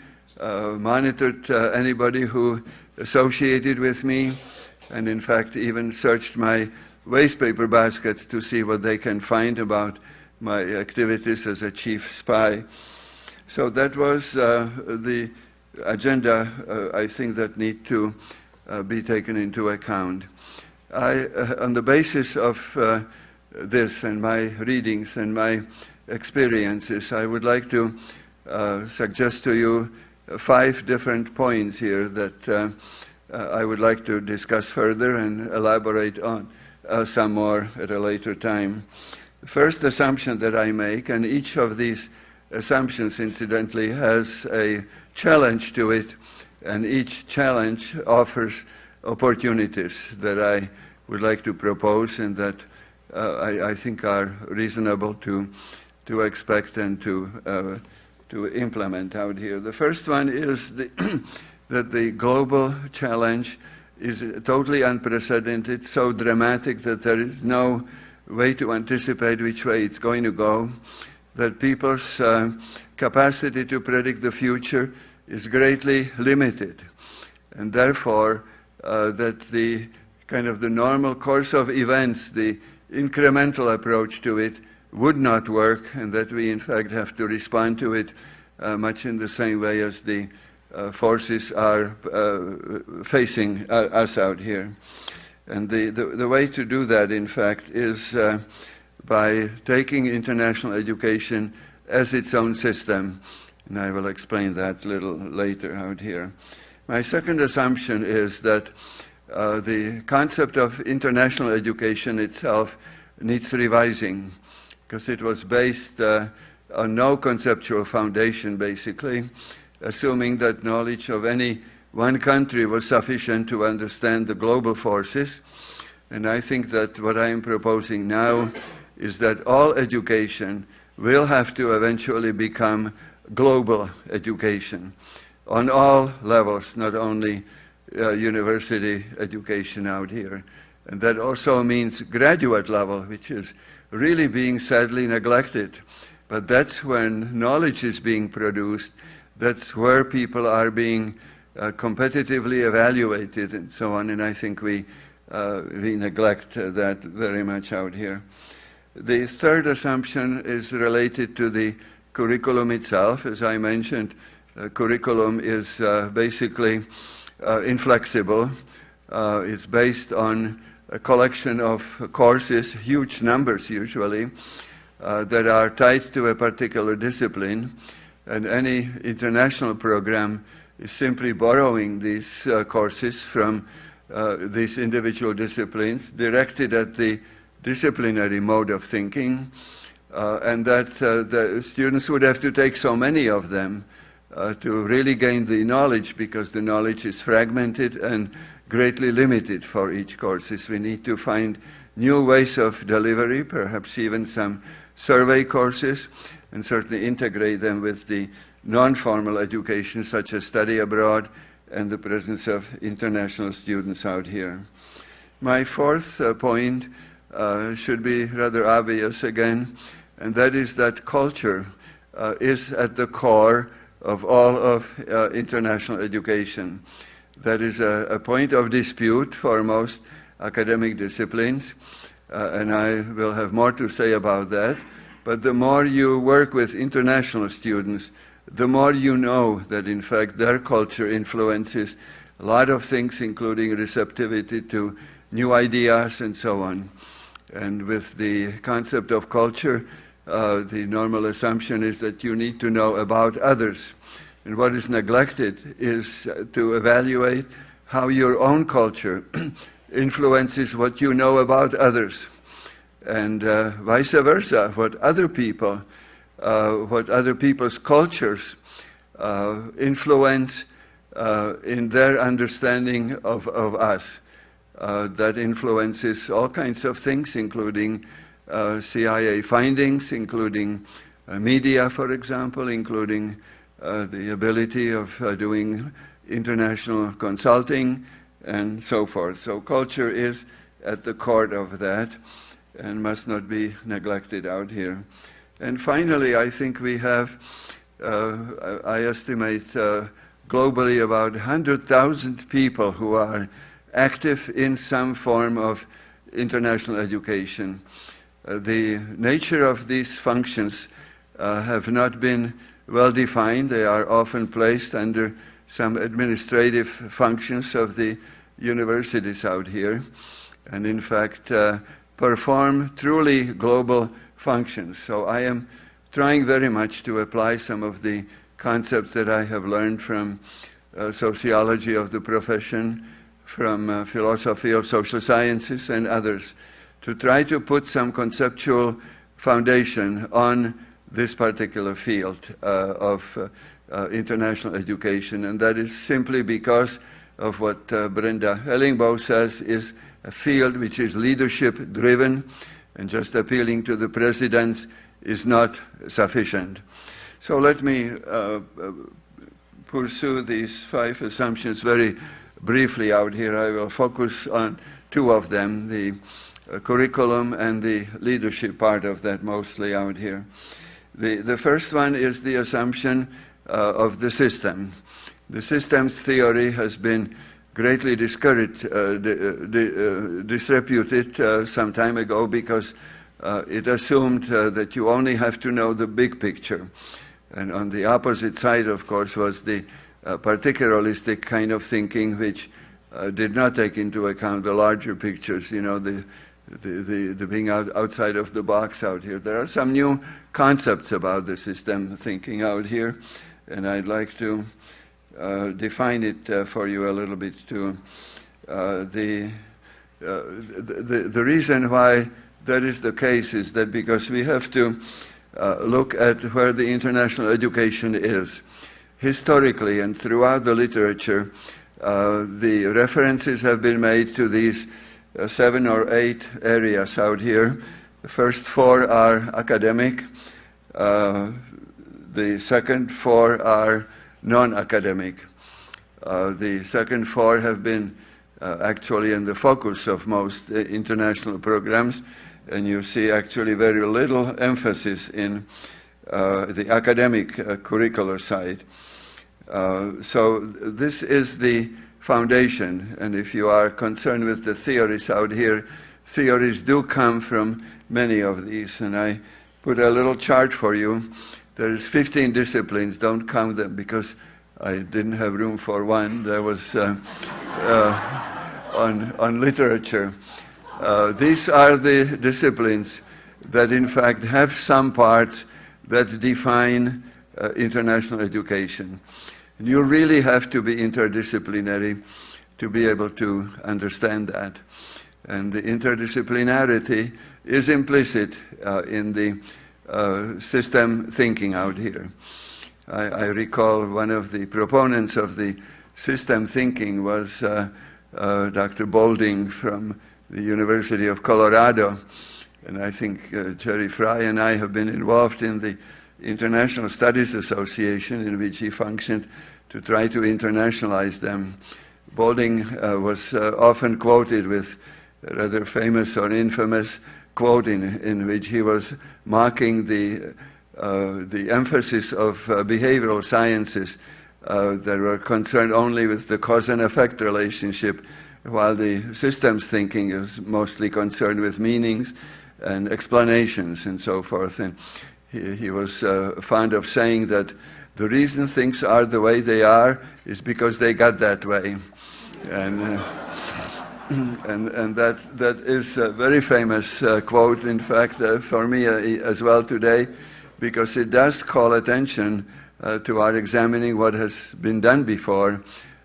monitored anybody who associated with me, and in fact even searched my wastepaper baskets to see what they can find about my activities as a chief spy. So that was the agenda, I think, that need to be taken into account. On the basis of this and my readings and my experiences, I would like to suggest to you 5 different points here that I would like to discuss further and elaborate on some more at a later time. The first assumption that I make, and each of these assumptions, incidentally, has a challenge to it, and each challenge offers opportunities that I would like to propose and that I think are reasonable to expect and to implement out here. The first one is that the global challenge is totally unprecedented, so dramatic that there is no way to anticipate which way it's going to go, that people's capacity to predict the future is greatly limited, and therefore that the kind of the normal course of events, the incremental approach to it, would not work, and that we in fact have to respond to it much in the same way as the forces are facing us out here. And the way to do that, in fact, is by taking international education as its own system, and I will explain that a little later out here. My second assumption is that the concept of international education itself needs revising, because it was based on no conceptual foundation, basically, assuming that knowledge of any one country was sufficient to understand the global forces. And I think that what I am proposing now is that all education will have to eventually become global education on all levels, not only university education out here. And that also means graduate level, which is really being sadly neglected. But that's when knowledge is being produced. That's where people are being competitively evaluated and so on. And I think we neglect that very much out here. The third assumption is related to the curriculum itself. As I mentioned, curriculum is basically inflexible. It's based on a collection of courses, huge numbers usually, that are tied to a particular discipline. And any international program is simply borrowing these courses from these individual disciplines, directed at the disciplinary mode of thinking, and that the students would have to take so many of them to really gain the knowledge, because the knowledge is fragmented and greatly limited for each course. We need to find new ways of delivery, perhaps even some survey courses, and certainly integrate them with the non-formal education, such as study abroad and the presence of international students out here. My fourth point should be rather obvious again, and that is that culture is at the core of all of international education. That is a point of dispute for most academic disciplines, and I will have more to say about that. But the more you work with international students, the more you know that in fact their culture influences a lot of things, including receptivity to new ideas and so on. And with the concept of culture, the normal assumption is that you need to know about others. And what is neglected is to evaluate how your own culture influences what you know about others. And vice versa, what other people's cultures influence in their understanding of us. That influences all kinds of things, including CIA findings, including media, for example, including the ability of doing international consulting and so forth. So culture is at the core of that and must not be neglected out here. And finally, I think we have, I estimate globally about 100,000 people who are active in some form of international education. The nature of these functions have not been well defined. They are often placed under some administrative functions of the universities out here, and in fact perform truly global functions. So I am trying very much to apply some of the concepts that I have learned from sociology of the profession, from philosophy of social sciences and others, to try to put some conceptual foundation on this particular field of international education. And that is simply because of what Brenda Ellingbaugh says is a field which is leadership driven, and just appealing to the presidents is not sufficient. So let me pursue these 5 assumptions very briefly out here. I will focus on 2 of them, the curriculum and the leadership part of that mostly out here. The first one is the assumption of the system. The systems theory has been greatly disreputed some time ago because it assumed that you only have to know the big picture. And on the opposite side, of course, was the particularistic kind of thinking, which did not take into account the larger pictures, you know, the being outside of the box out here. There are some new concepts about the system thinking out here, and I'd like to define it for you a little bit too. The reason why that is the case is that because we have to look at where the international education is. Historically and throughout the literature, the references have been made to these 7 or 8 areas out here. The first 4 are academic. The second 4 are non-academic. The second 4 have been actually in the focus of most international programs, and you see actually very little emphasis in the academic curricular side. So this is the foundation, and if you are concerned with the theories out here, theories do come from many of these, and I put a little chart for you. There's 15 disciplines, don't count them because I didn't have room for one. There was on literature. These are the disciplines that in fact have some parts that define international education. And you really have to be interdisciplinary to be able to understand that. And the interdisciplinarity is implicit in the system thinking out here. I recall one of the proponents of the system thinking was Dr. Boulding from the University of Colorado. And I think Jerry Fry and I have been involved in the International Studies Association, in which he functioned to try to internationalize them. Boulding was often quoted with a rather famous or infamous quote in which he was mocking the emphasis of behavioral sciences that were concerned only with the cause and effect relationship, while the systems thinking is mostly concerned with meanings and explanations and so forth. And he was fond of saying that the reason things are the way they are is because they got that way. And that is a very famous quote, in fact, for me as well today, because it does call attention to our examining what has been done before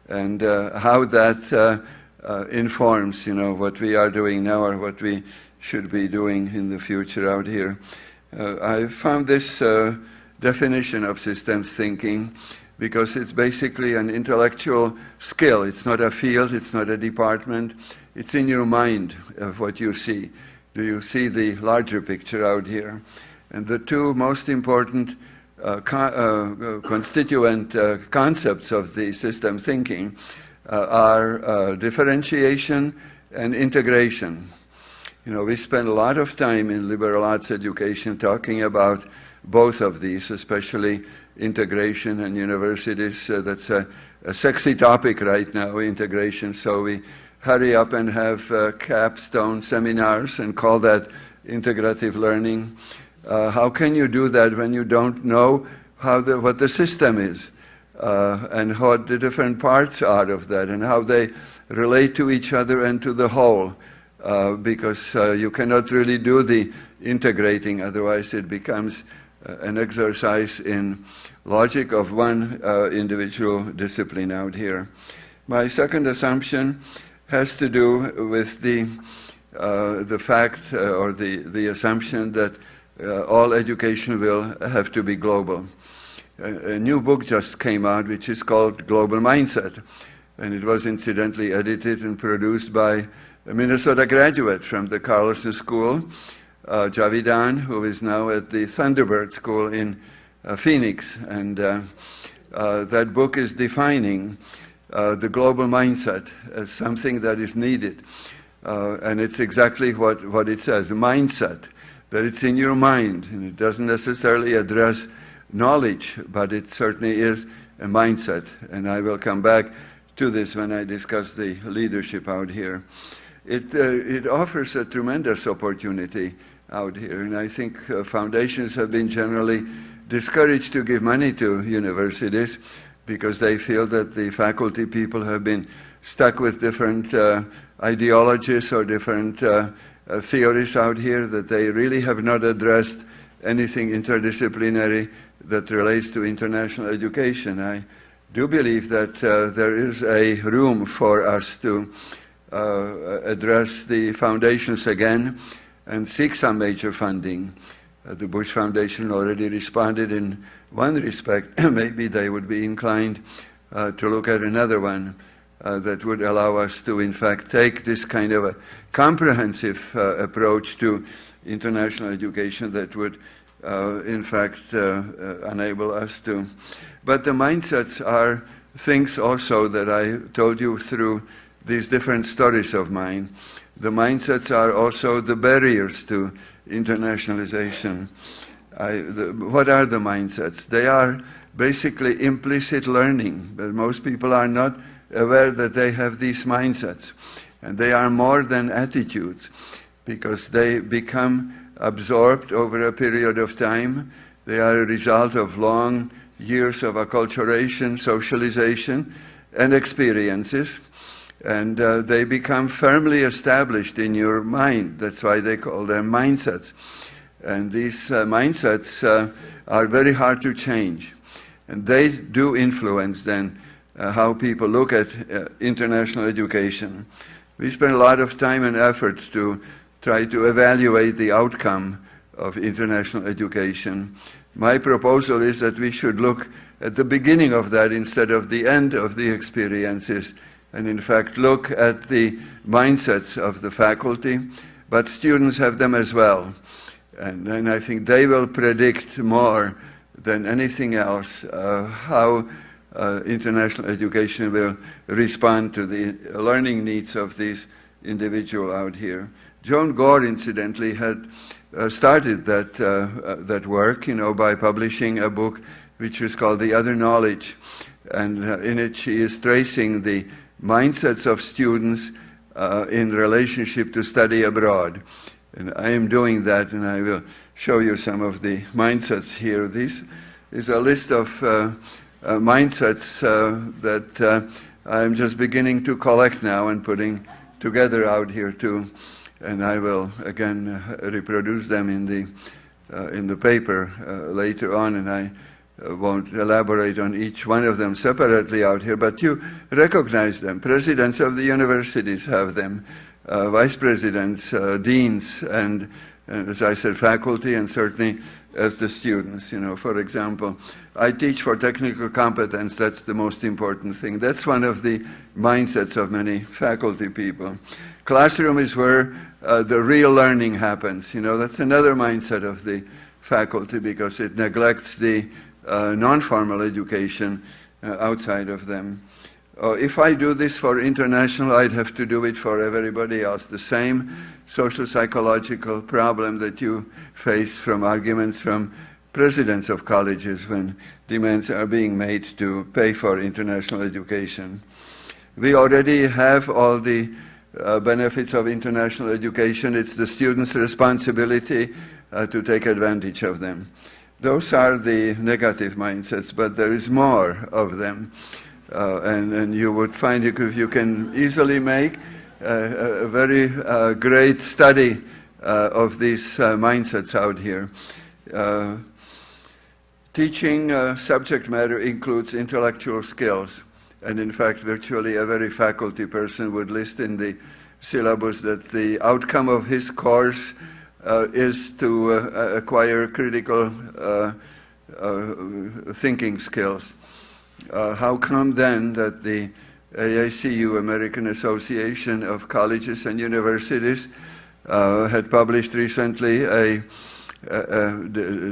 and how that informs, you know, what we are doing now or what we should be doing in the future out here. I found this definition of systems thinking because it's basically an intellectual skill. It's not a field, it's not a department. It's in your mind of what you see. Do you see the larger picture out here? And the 2 most important constituent concepts of the system thinking are differentiation and integration. You know, we spend a lot of time in liberal arts education talking about both of these, especially integration and universities. That's a sexy topic right now, integration, so we hurry up and have capstone seminars and call that integrative learning. How can you do that when you don't know what the system is? and what the different parts are of that and how they relate to each other and to the whole, because you cannot really do the integrating, otherwise it becomes an exercise in logic of one individual discipline out here. My second assumption has to do with the fact or the assumption that all education will have to be global. A new book just came out which is called Global Mindset, and it was incidentally edited and produced by a Minnesota graduate from the Carlson School, Javidan, who is now at the Thunderbird School in Phoenix. And that book is defining the global mindset as something that is needed. And it's exactly what it says, mindset, that it's in your mind. And it doesn't necessarily address knowledge, but it certainly is a mindset. And I will come back to this when I discuss the leadership out here. It offers a tremendous opportunity out here, and I think foundations have been generally discouraged to give money to universities because they feel that the faculty people have been stuck with different ideologies or different theories out here, that they really have not addressed anything interdisciplinary that relates to international education. I do believe that there is a room for us to address the foundations again and seek some major funding. The Bush Foundation already responded in one respect. Maybe they would be inclined to look at another one that would allow us to, in fact, take this kind of a comprehensive approach to international education that would, in fact, enable us to. But the mindsets are things also that I told you through these different stories of mine. The mindsets are also the barriers to internationalization. What are the mindsets? They are basically implicit learning, but most people are not aware that they have these mindsets. And they are more than attitudes, because they become absorbed over a period of time. They are a result of long years of acculturation, socialization, and experiences. And they become firmly established in your mind. That's why they call them mindsets. And these mindsets are very hard to change. And they do influence then how people look at international education. We spend a lot of time and effort to try to evaluate the outcome of international education. My proposal is that we should look at the beginning of that instead of the end of the experiences, and in fact look at the mindsets of the faculty, but students have them as well. And I think they will predict more than anything else how international education will respond to the learning needs of these individuals out here. Joan Gore, incidentally, had started that work, by publishing a book which is called The Other Knowledge. And in it she is tracing the mindsets of students in relationship to study abroad. And I am doing that, and I will show you some of the mindsets here. This is a list of mindsets that I'm just beginning to collect now and putting together out here too. And I will again reproduce them in the paper later on, and I won't elaborate on each one of them separately out here, but you recognize them. Presidents of the universities have them, vice presidents, deans, and as I said, faculty, and certainly as the students. For example, I teach for technical competence. That's the most important thing. That's one of the mindsets of many faculty people. Classroom is where the real learning happens. That's another mindset of the faculty, because it neglects the non-formal education outside of them. If I do this for international, I'd have to do it for everybody else. The same social psychological problem that you face from arguments from presidents of colleges when demands are being made to pay for international education. We already have all the benefits of international education. It's the students' responsibility to take advantage of them. Those are the negative mindsets, but there is more of them. And you would find if you can easily make a very great study of these mindsets out here. Teaching subject matter includes intellectual skills. And in fact, virtually every faculty person would list in the syllabus that the outcome of his course is to acquire critical thinking skills. How come then that the AACU, American Association of Colleges and Universities, had published recently a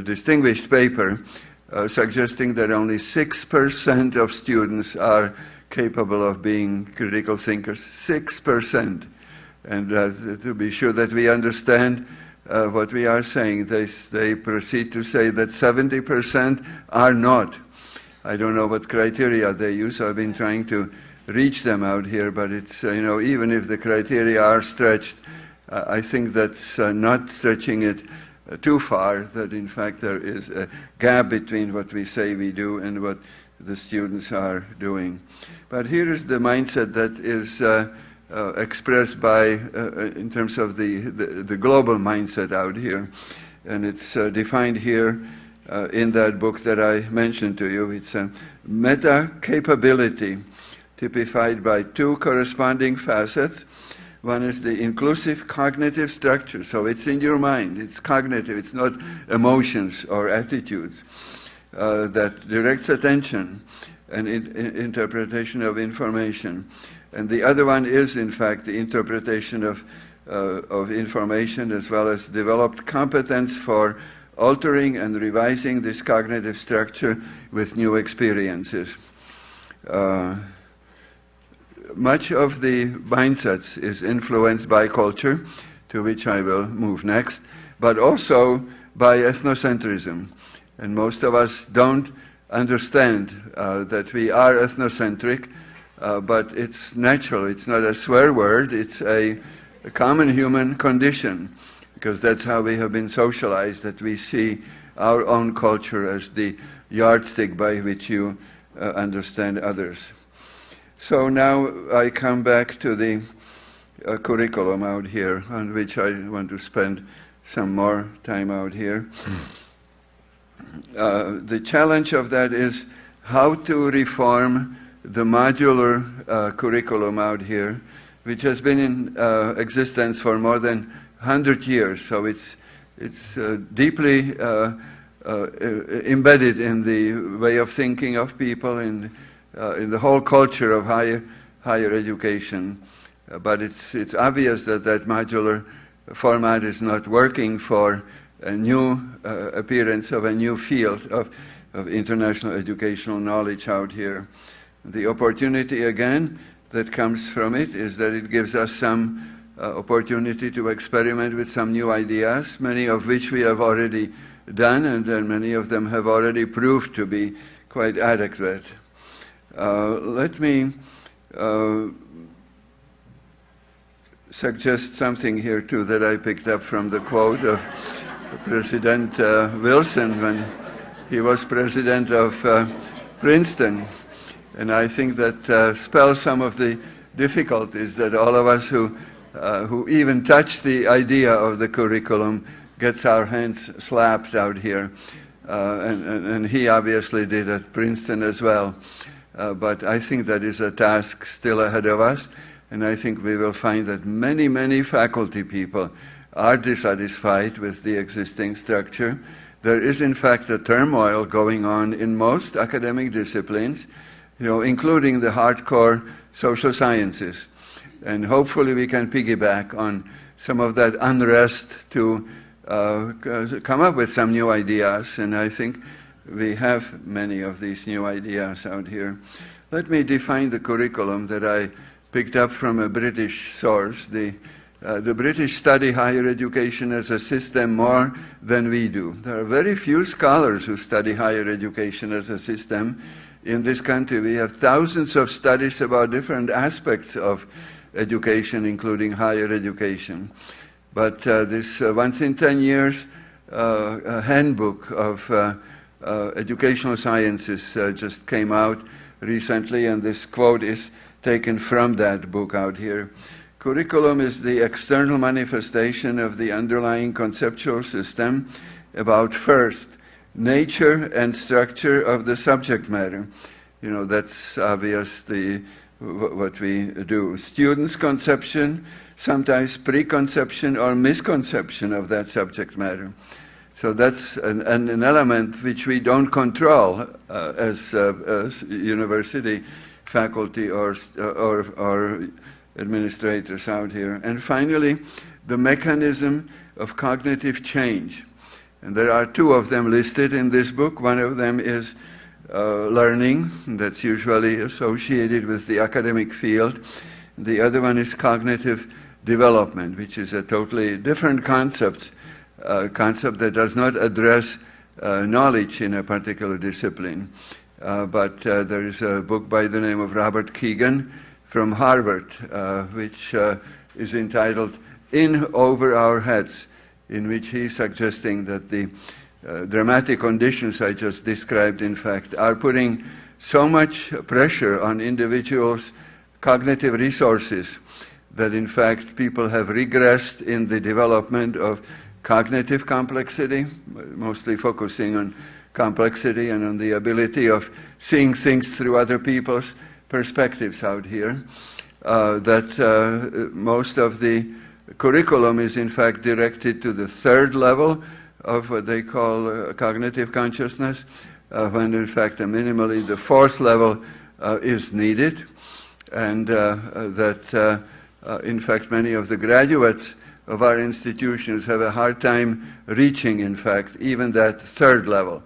distinguished paper suggesting that only 6% of students are capable of being critical thinkers? 6%. And to be sure that we understand what we are saying, they proceed to say that 70% are not. I don't know what criteria they use. I've been trying to reach them out here, but it's, even if the criteria are stretched, I think that's not stretching it too far, that in fact there is a gap between what we say we do and what the students are doing. But here is the mindset that is expressed by, in terms of the global mindset out here. And it's defined here in that book that I mentioned to you. It's a meta-capability typified by two corresponding facets. One is the inclusive cognitive structure, so it's in your mind, it's cognitive, it's not emotions or attitudes, that directs attention and interpretation of information. And the other one is, in fact, the interpretation of information, as well as developed competence for altering and revising this cognitive structure with new experiences. Much of the mindsets is influenced by culture, to which I will move next, but also by ethnocentrism. And most of us don't understand that we are ethnocentric, but it's natural. It's not a swear word. It's a common human condition, because that's how we have been socialized, that we see our own culture as the yardstick by which you understand others. So now I come back to the curriculum out here, on which I want to spend some more time out here. The challenge of that is how to reform the modular curriculum out here, which has been in existence for more than 100 years. So it's deeply embedded in the way of thinking of people, in the whole culture of higher education. But it's obvious that that modular format is not working for a new appearance of a new field of international educational knowledge out here. The opportunity, again, that comes from it is that it gives us some opportunity to experiment with some new ideas, many of which we have already done, and many of them have already proved to be quite adequate. Let me suggest something here too that I picked up from the quote of President Wilson when he was president of Princeton. And I think that spells some of the difficulties that all of us who even touch the idea of the curriculum gets our hands slapped out here. And he obviously did at Princeton as well. But I think that is a task still ahead of us. And I think we will find that many, many faculty people are dissatisfied with the existing structure. There is, in fact, a turmoil going on in most academic disciplines, including the hardcore social sciences. And hopefully we can piggyback on some of that unrest to come up with some new ideas. And I think we have many of these new ideas out here. Let me define the curriculum that I picked up from a British source. The British study higher education as a system more than we do. There are very few scholars who study higher education as a system. In this country, we have thousands of studies about different aspects of education, including higher education. But this once in 10 years a handbook of educational sciences just came out recently, and this quote is taken from that book out here. Curriculum is the external manifestation of the underlying conceptual system about, first, nature and structure of the subject matter. You know, that's obvious, what we do. Students' conception, sometimes preconception or misconception of that subject matter. So that's an element which we don't control as university faculty or administrators out here. And finally, the mechanism of cognitive change. And there are two of them listed in this book. One of them is learning, that's usually associated with the academic field. The other one is cognitive development, which is a totally different concept that does not address knowledge in a particular discipline. But there is a book by the name of Robert Keegan from Harvard, which is entitled In Over Our Heads, in which he's suggesting that the dramatic conditions I just described, in fact, are putting so much pressure on individuals' cognitive resources that, in fact, people have regressed in the development of cognitive complexity, mostly focusing on complexity and on the ability of seeing things through other people's perspectives out here, that most of the curriculum is in fact directed to the third level of what they call cognitive consciousness, when in fact minimally the fourth level is needed, and that in fact many of the graduates of our institutions have a hard time reaching, in fact, even that third level.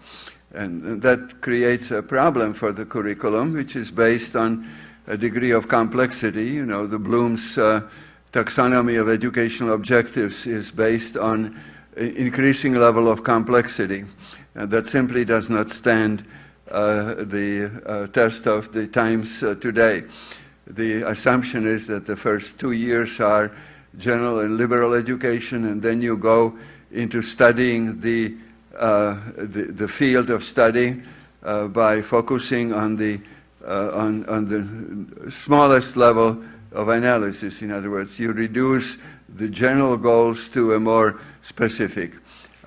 And that creates a problem for the curriculum, which is based on a degree of complexity. You know, the Bloom's taxonomy of educational objectives is based on increasing level of complexity. And that simply does not stand the test of the times today. The assumption is that the first 2 years are general and liberal education, and then you go into studying the field of study by focusing on the smallest level of analysis. In other words, you reduce the general goals to a more specific.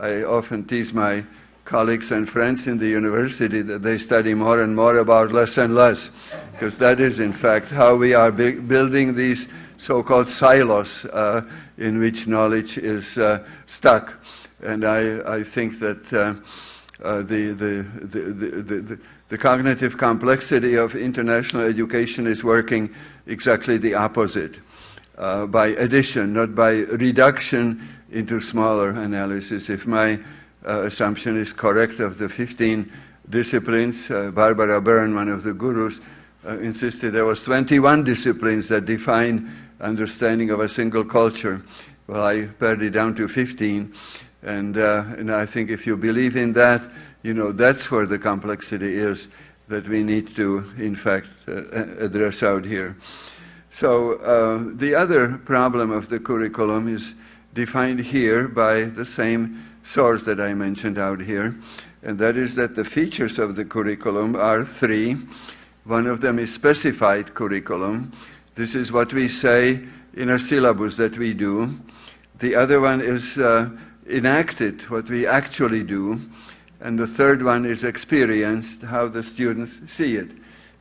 I often tease my colleagues and friends in the university that they study more and more about less and less, because that is in fact how we are building these so-called silos in which knowledge is stuck. And I think that the cognitive complexity of international education is working exactly the opposite, by addition, not by reduction into smaller analysis. If my assumption is correct, of the 15 disciplines, Barbara Byrne, one of the gurus, insisted there was 21 disciplines that define understanding of a single culture. Well, I pared it down to 15, and I think if you believe in that, you know, that's where the complexity is that we need to, in fact, address out here. So the other problem of the curriculum is defined here by the same source that I mentioned out here, and that is that the features of the curriculum are three. One of them is specified curriculum. This is what we say in a syllabus that we do. The other one is enacted, what we actually do. And the third one is experienced, how the students see it.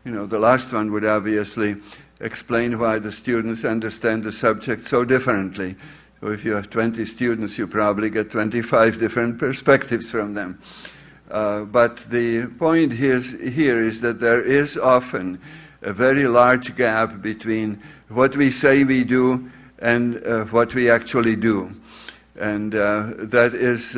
You know, the last one would obviously explain why the students understand the subject so differently. So if you have 20 students, you probably get 25 different perspectives from them. But the point here is that there is often a very large gap between what we say we do and what we actually do. And that is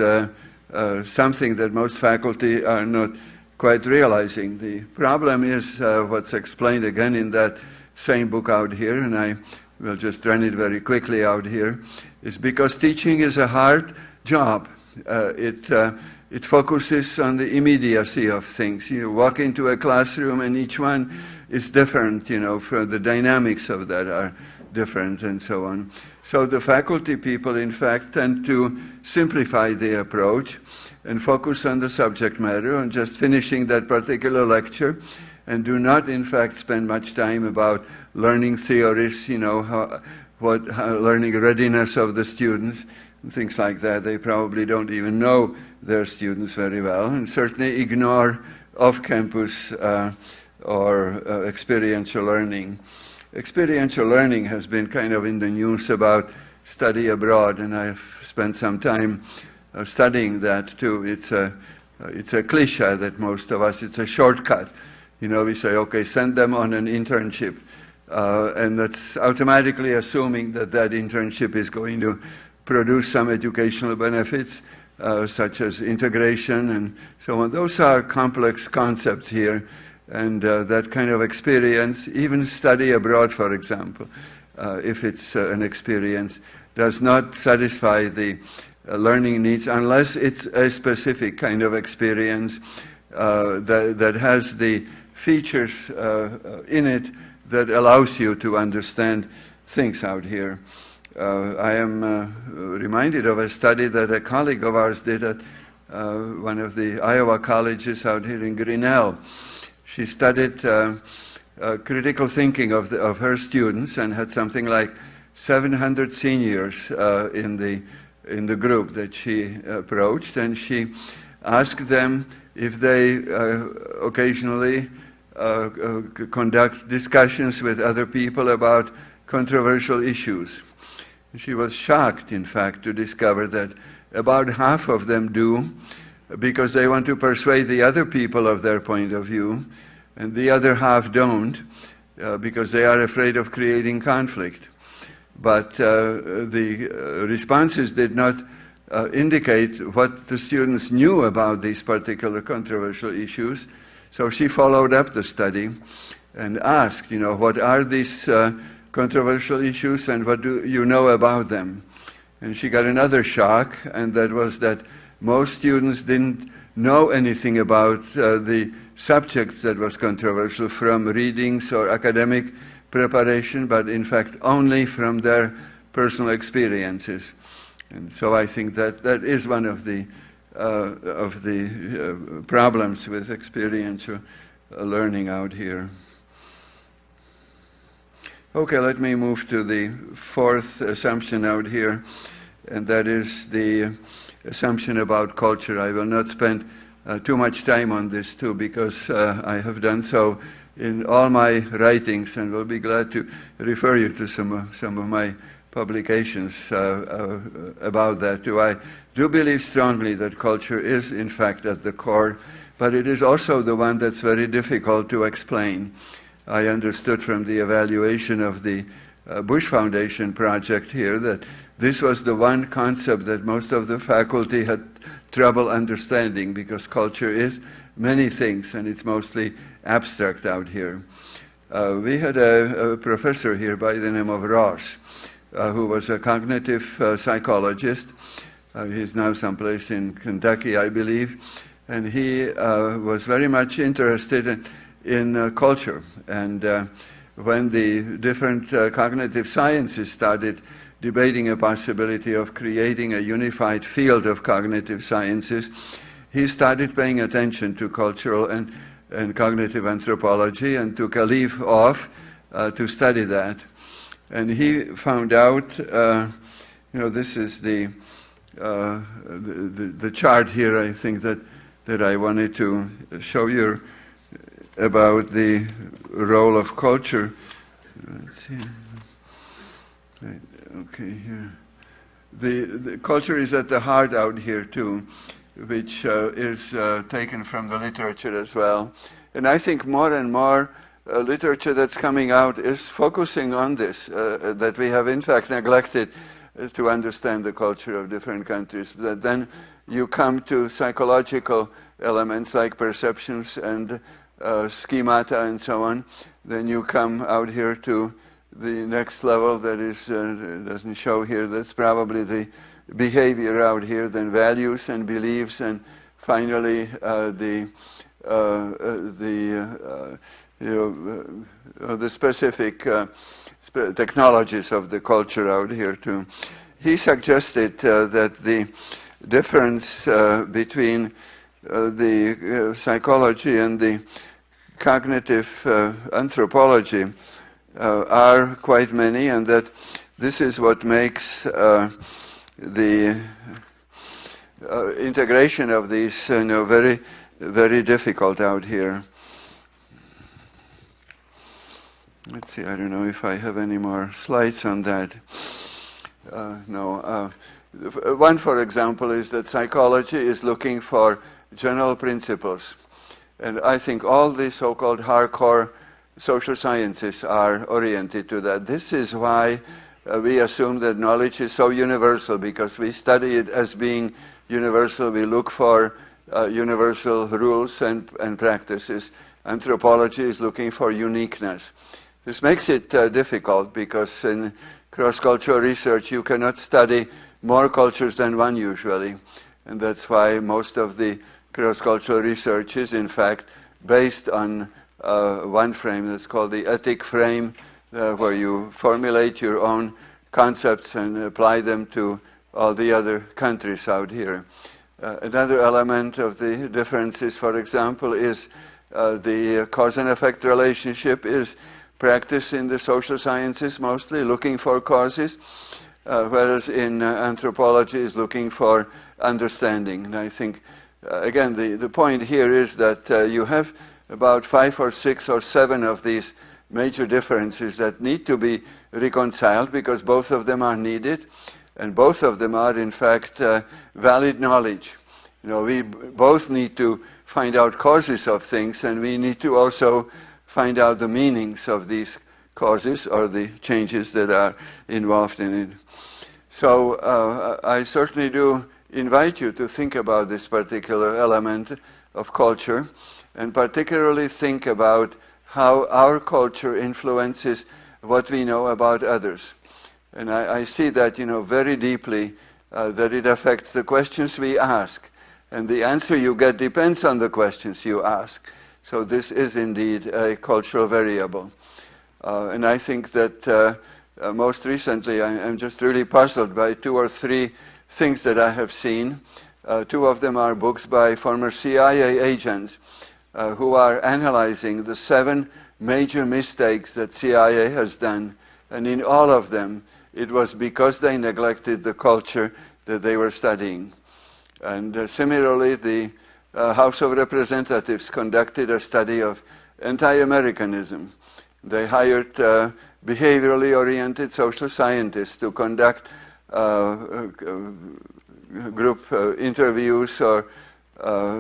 something that most faculty are not quite realizing. The problem is what's explained again in that same book out here, and I will just run it very quickly out here, is because teaching is a hard job. It focuses on the immediacy of things. You walk into a classroom and each one is different, you know, for the dynamics of that are different and so on. So the faculty people, in fact, tend to simplify the approach and focus on the subject matter, on just finishing that particular lecture, and do not, in fact, spend much time about learning theories, you know, how learning readiness of the students, and things like that. They probably don't even know their students very well, and certainly ignore off-campus or experiential learning. Experiential learning has been kind of in the news about study abroad, and I've spent some time studying that too. It's a cliche that most of us, it's a shortcut. You know, we say, okay, send them on an internship, and that's automatically assuming that that internship is going to produce some educational benefits, such as integration and so on. Those are complex concepts here, and that kind of experience, even study abroad, for example, if it's an experience, does not satisfy the learning needs unless it's a specific kind of experience that has the features in it that allows you to understand things out here. I am reminded of a study that a colleague of ours did at one of the Iowa colleges out here in Grinnell. She studied critical thinking of her students and had something like 700 seniors in the group that she approached, and she asked them if they occasionally conduct discussions with other people about controversial issues. She was shocked, in fact, to discover that about half of them do, because they want to persuade the other people of their point of view, and the other half don't, because they are afraid of creating conflict. But the responses did not indicate what the students knew about these particular controversial issues. So she followed up the study and asked, you know, what are these controversial issues and what do you know about them? And she got another shock, and that was that most students didn't know anything about the subjects that was controversial from readings or academic preparation, but in fact only from their personal experiences. And so I think that that is one of the problems with experiential learning out here. Okay, let me move to the fourth assumption out here, and that is the assumption about culture. I will not spend too much time on this too, because I have done so in all my writings, and will be glad to refer you to some of my publications about that too. I do believe strongly that culture is in fact at the core, but it is also the one that's very difficult to explain. I understood from the evaluation of the Bush Foundation project here that this was the one concept that most of the faculty had trouble understanding, because culture is many things and it's mostly abstract out here. We had a professor here by the name of Ross, who was a cognitive psychologist. He's now someplace in Kentucky, I believe, and he was very much interested in culture. And when the different cognitive sciences started debating a possibility of creating a unified field of cognitive sciences, he started paying attention to cultural and cognitive anthropology and took a leave off to study that. And he found out, you know, this is the chart here, I think, that I wanted to show you about the role of culture. Let's see. Right, okay, here. The culture is at the heart out here too, which is taken from the literature as well. And I think more and more literature that's coming out is focusing on this, that we have in fact neglected to understand the culture of different countries. That then you come to psychological elements like perceptions and schemata and so on. Then you come out here to the next level that is doesn't show here. That's probably the behavior out here. Then values and beliefs, and finally the specific technologies of the culture out here too. He suggested that the difference between the psychology and the cognitive anthropology are quite many, and that this is what makes the integration of these very, very difficult out here. Let's see, I don't know if I have any more slides on that. No. One, for example, is that psychology is looking for general principles. And I think all the so-called hardcore social sciences are oriented to that. This is why we assume that knowledge is so universal, because we study it as being universal. We look for universal rules and practices. Anthropology is looking for uniqueness. This makes it difficult, because in cross-cultural research you cannot study more cultures than one usually. And that's why most of the cross-cultural research is in fact based on one frame that's called the ethic frame, where you formulate your own concepts and apply them to all the other countries out here. Another element of the differences, for example, is the cause and effect relationship is practiced in the social sciences, mostly looking for causes, whereas in anthropology is looking for understanding. And I think, again, the point here is that you have about 5 or 6 or 7 of these major differences that need to be reconciled, because both of them are needed, and both of them are, in fact, valid knowledge. We both need to find out causes of things, and we need to also find out the meanings of these causes or the changes that are involved in it. So I certainly do invite you to think about this particular element of culture, and particularly think about how our culture influences what we know about others. And I see that, very deeply, that it affects the questions we ask. And the answer you get depends on the questions you ask. So this is indeed a cultural variable. And I think that most recently I'm just really puzzled by 2 or 3 things that I have seen. 2 of them are books by former CIA agents who are analyzing the 7 major mistakes that CIA has done. And in all of them, it was because they neglected the culture that they were studying. And similarly, the House of Representatives conducted a study of anti-Americanism. They hired behaviorally oriented social scientists to conduct group interviews or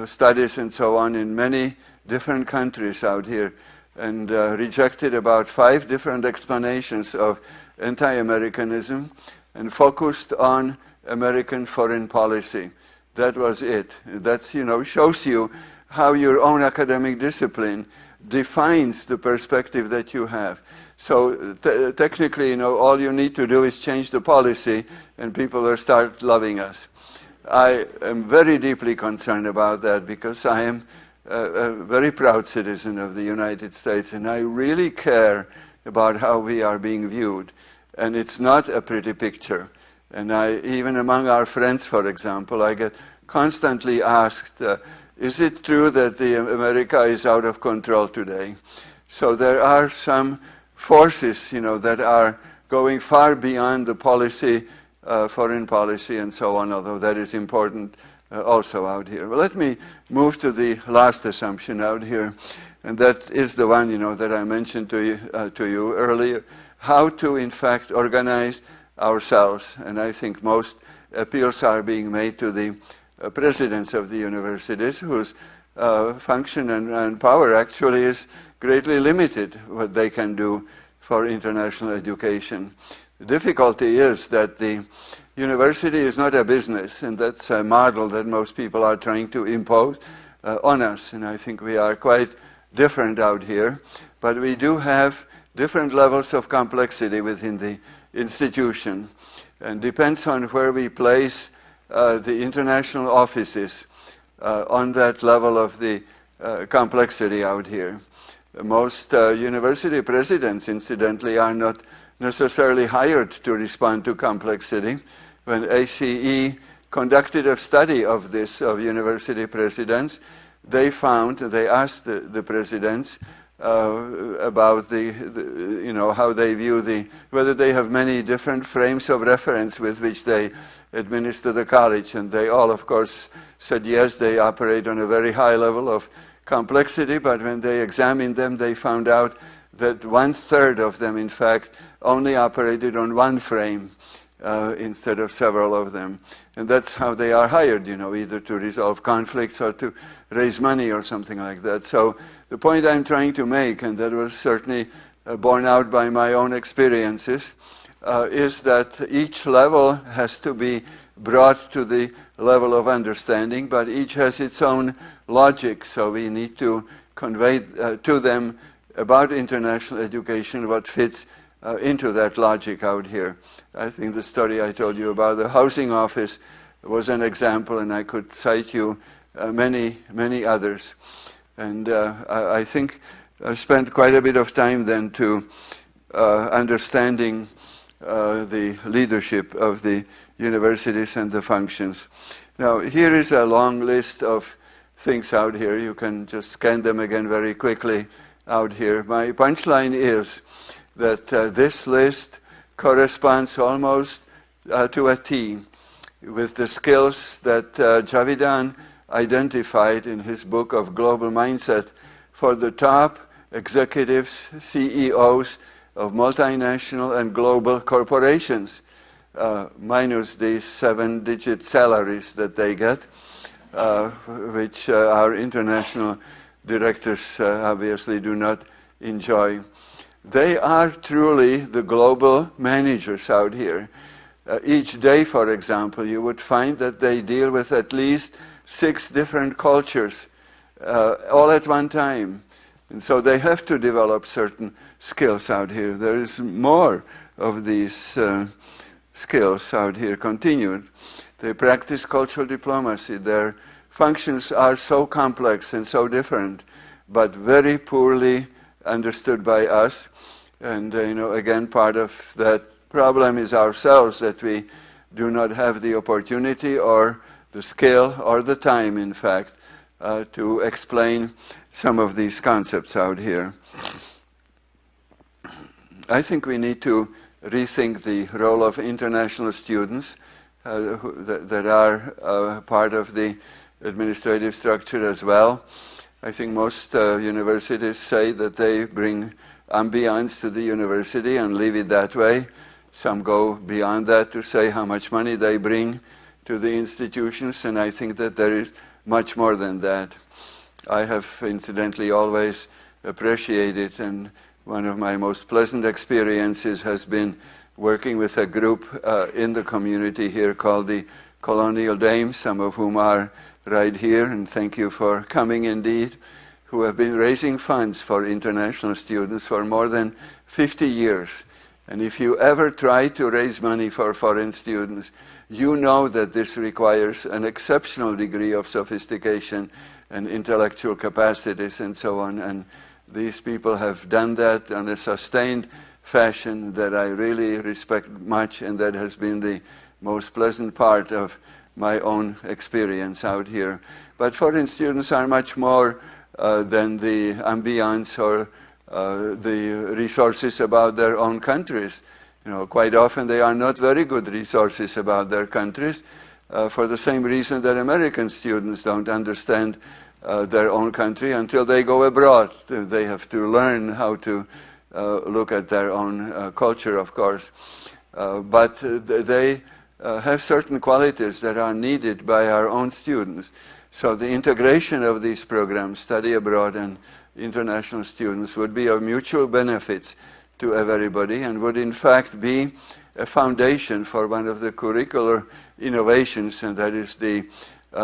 studies and so on in many different countries out here, and rejected about 5 different explanations of anti-Americanism and focused on American foreign policy. That was it. That's, shows you how your own academic discipline defines the perspective that you have. So technically, all you need to do is change the policy and people will start loving us. I am very deeply concerned about that, because I am a very proud citizen of the United States, and I really care about how we are being viewed. And it's not a pretty picture. And even among our friends, for example, I get constantly asked, is it true that America is out of control today? So there are some forces, that are going far beyond the policy, foreign policy and so on, although that is important also out here. Well, let me move to the last assumption out here, and that is the one, that I mentioned to you earlier, how to, in fact, organize ourselves. And I think most appeals are being made to the presidents of the universities, whose function and power actually is greatly limited, what they can do for international education. The difficulty is that the university is not a business, and that's a model that most people are trying to impose on us. And I think we are quite different out here, but we do have different levels of complexity within the institution, and depends on where we place the international offices on that level of the complexity out here. Most university presidents, incidentally, are not necessarily hired to respond to complexity. When ACE conducted a study of this, of university presidents, they found, they asked the presidents about how they view whether they have many different frames of reference with which they administer the college. And they all, of course, said yes, they operate on a very high level of complexity, but when they examined them, they found out that 1/3 of them, in fact, only operated on one frame instead of several of them. And that's how they are hired, either to resolve conflicts or to raise money or something like that. So the point I'm trying to make, and that was certainly borne out by my own experiences, is that each level has to be brought to the level of understanding, but each has its own logic, so we need to convey to them about international education what fits into that logic out here. I think the story I told you about the housing office was an example, and I could cite you many, many others. And I think I spent quite a bit of time then to understanding the leadership of the universities and the functions. Now, here is a long list of things out here. You can just scan them again very quickly out here. My punchline is that this list corresponds almost to a T with the skills that Javidan identified in his book of Global Mindset for the top executives, CEOs of multinational and global corporations, minus these 7-digit salaries that they get, which our international directors obviously do not enjoy. They are truly the global managers out here. Each day, for example, you would find that they deal with at least 6 different cultures all at one time. And so they have to develop certain skills out here. There is more of these skills out here continued. They practice cultural diplomacy. Their functions are so complex and so different, but very poorly understood by us. And again, part of that problem is ourselves, that we do not have the opportunity or the skill or the time, in fact, to explain some of these concepts out here. I think we need to rethink the role of international students that are part of the administrative structure as well. I think most universities say that they bring ambience to the university and leave it that way. Some go beyond that to say how much money they bring to the institutions, and I think that there is much more than that. I have incidentally always appreciated, and one of my most pleasant experiences has been working with a group in the community here called the Colonial Dames, some of whom are right here, and thank you for coming indeed, who have been raising funds for international students for more than 50 years. And if you ever try to raise money for foreign students, you know that this requires an exceptional degree of sophistication and intellectual capacities and so on. And these people have done that in a sustained fashion that I really respect much, and that has been the most pleasant part of my own experience out here. But foreign students are much more than the ambience or the resources about their own countries. Quite often they are not very good resources about their countries for the same reason that American students don't understand their own country until they go abroad. They have to learn how to look at their own culture, of course. But they have certain qualities that are needed by our own students. So the integration of these programs, study abroad and international students, would be of mutual benefits to everybody and would in fact be a foundation for one of the curricular innovations, and that is the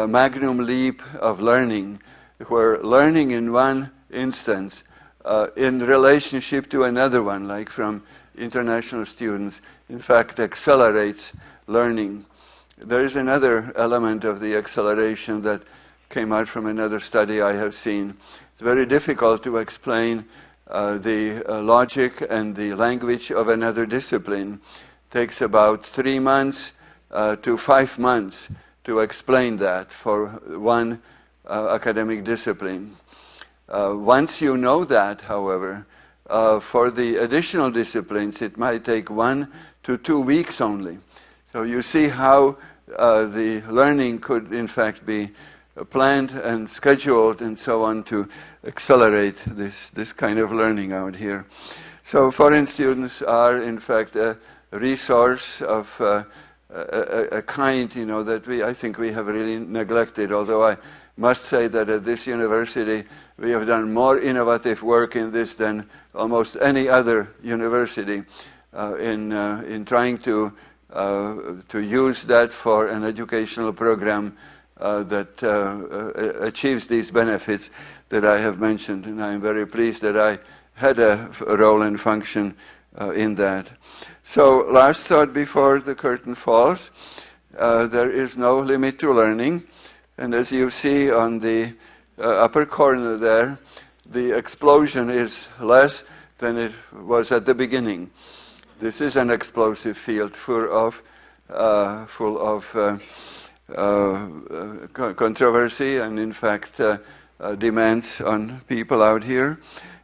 magnum leap of learning, where learning in one instance in relationship to another one, like from international students, in fact accelerates learning. There is another element of the acceleration that came out from another study I have seen. It's very difficult to explain the logic and the language of another discipline. It takes about 3 months to 5 months to explain that for one academic discipline. Once you know that, however, for the additional disciplines, it might take 1 to 2 weeks only. So you see how the learning could, in fact, be planned and scheduled and so on to accelerate this kind of learning out here. So foreign students are, in fact, a resource of a kind, you know, that I think we have really neglected, although I must say that at this university we have done more innovative work in this than almost any other university in trying to use that for an educational program that achieves these benefits that I have mentioned, and I am very pleased that I had a role and function in that. So last thought before the curtain falls, there is no limit to learning, and as you see on the upper corner there, the explosion is less than it was at the beginning. This is an explosive field full of controversy and, in fact, demands on people out here.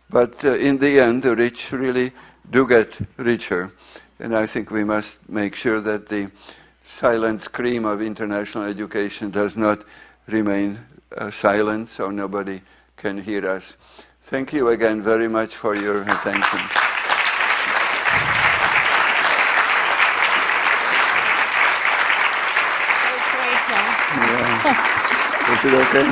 But in the end, the rich really do get richer. And I think we must make sure that the silent scream of international education does not remain silent, so nobody can hear us. Thank you again very much for your attention. Yeah. Is it okay?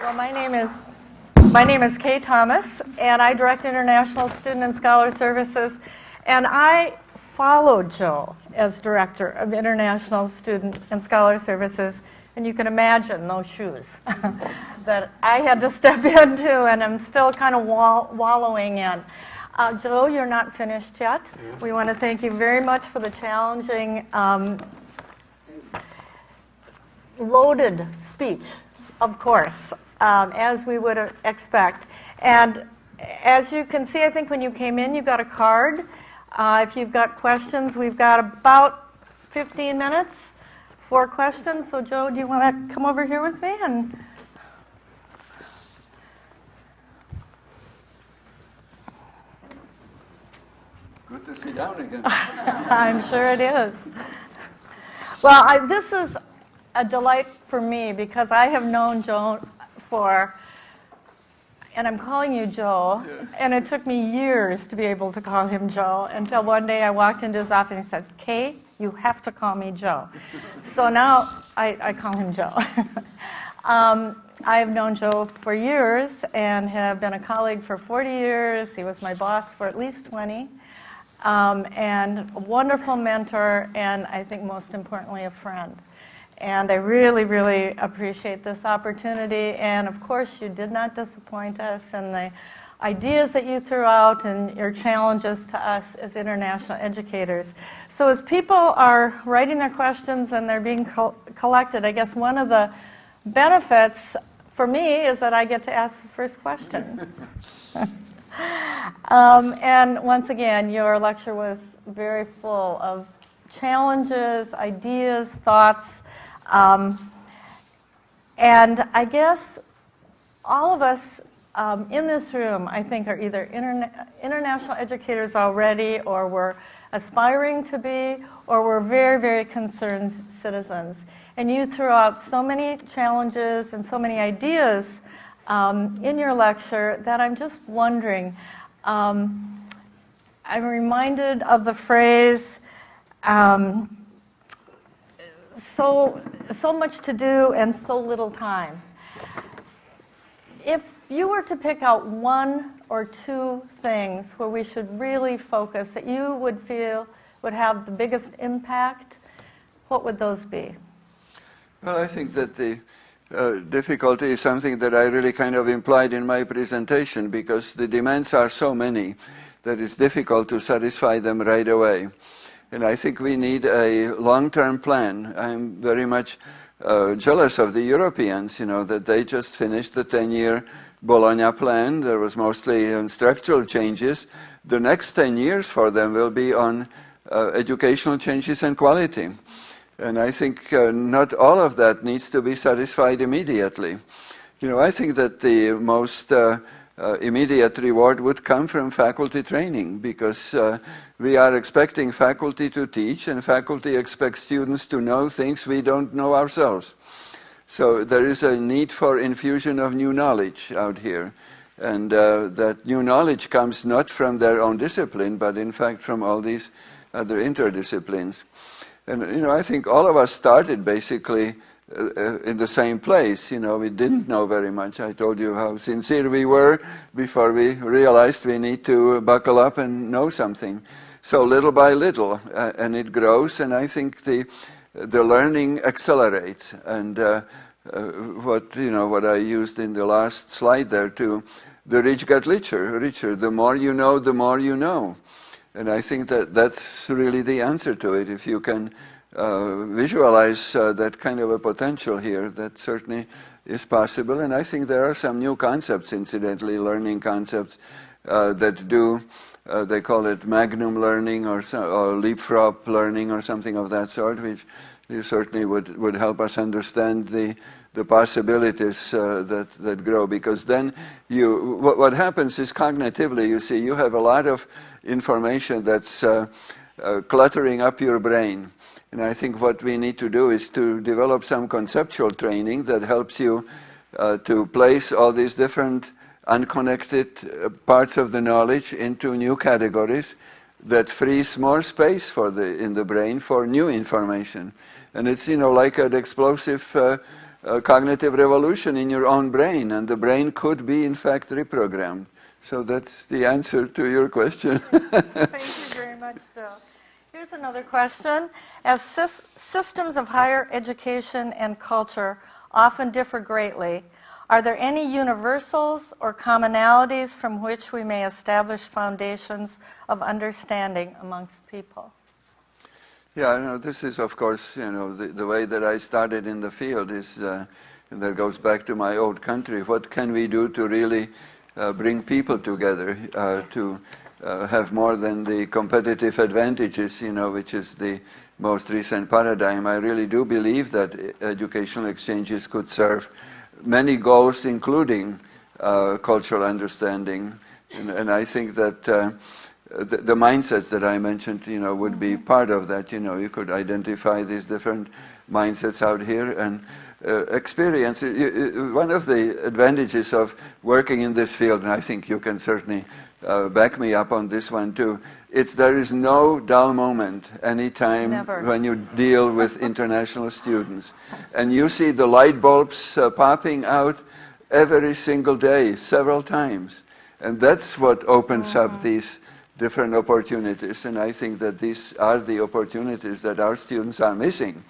Well, my name is Kay Thomas, and I direct International Student and Scholar Services, and I followed Joe as Director of International Student and Scholar Services, and you can imagine those shoes that I had to step into, and I'm still kind of wallowing in. Joe, you're not finished yet. We want to thank you very much for the challenging, loaded speech, of course, as we would expect. And as you can see, I think when you came in, you got a card. If you've got questions, we've got about 15 minutes for questions. So, Joe, do you want to come over here with me? And Good to sit down again. I'm sure it is. Well, this is a delight for me because I have known Joe and I'm calling you Joe, and it took me years to be able to call him Joe until one day I walked into his office and he said, Kay, you have to call me Joe. So now I call him Joe. I have known Joe for years and have been a colleague for 40 years. He was my boss for at least 20. And a wonderful mentor, and I think most importantly, a friend. And I really, really appreciate this opportunity. And of course, you did not disappoint us, and the ideas that you threw out and your challenges to us as international educators. So as people are writing their questions and they're being collected, I guess one of the benefits for me is that I get to ask the first question. And once again, your lecture was very full of challenges, ideas, thoughts, and I guess all of us in this room, I think, are either international educators already, or we're aspiring to be, or we're very, very concerned citizens. And you threw out so many challenges and so many ideas in your lecture that I'm just wondering. I'm reminded of the phrase, so much to do and so little time. If you were to pick out one or two things where we should really focus that you would feel would have the biggest impact, what would those be? Well, I think that the difficulty is something that I really kind of implied in my presentation, because the demands are so many that it's difficult to satisfy them right away. And I think we need a long-term plan. I'm very much jealous of the Europeans, that they just finished the 10-year Bologna plan. There was mostly on structural changes. The next 10 years for them will be on educational changes and quality. And I think not all of that needs to be satisfied immediately. I think that the most immediate reward would come from faculty training, because we are expecting faculty to teach, and faculty expects students to know things we don't know ourselves. So there is a need for infusion of new knowledge out here. And that new knowledge comes not from their own discipline, but in fact from all these other interdisciplines. And, I think all of us started basically in the same place. We didn't know very much. I told you how sincere we were before we realized we need to buckle up and know something. So little by little, and it grows, and I think the learning accelerates. And what I used in the last slide there too, the rich get richer. The more you know, the more you know. And I think that that's really the answer to it. If you can visualize that kind of a potential here, that certainly is possible. And I think there are some new concepts, incidentally, learning concepts that do, they call it magnum learning or leapfrog learning or something of that sort, which certainly would help us understand the possibilities that grow. Because then what happens is cognitively, you see, you have a lot of information that's cluttering up your brain. And I think what we need to do is to develop some conceptual training that helps you to place all these different unconnected parts of the knowledge into new categories that frees more space in the brain for new information. And it's, like an explosive cognitive revolution in your own brain, and the brain could be, in fact, reprogrammed. So that's the answer to your question. Thank you very much, Bill. Here's another question. As systems of higher education and culture often differ greatly, are there any universals or commonalities from which we may establish foundations of understanding amongst people? Yeah, this is, of course, the way that I started in the field is, and that goes back to my old country. What can we do to really bring people together, to have more than the competitive advantages, which is the most recent paradigm? I really do believe that educational exchanges could serve many goals, including cultural understanding. And I think that the mindsets that I mentioned, would be part of that. You could identify these different mindsets out here and experience. One of the advantages of working in this field, and I think you can certainly back me up on this one too, there is no dull moment anytime when you deal with international students. And you see the light bulbs popping out every single day, several times. And that's what opens up these different opportunities. And I think that these are the opportunities that our students are missing,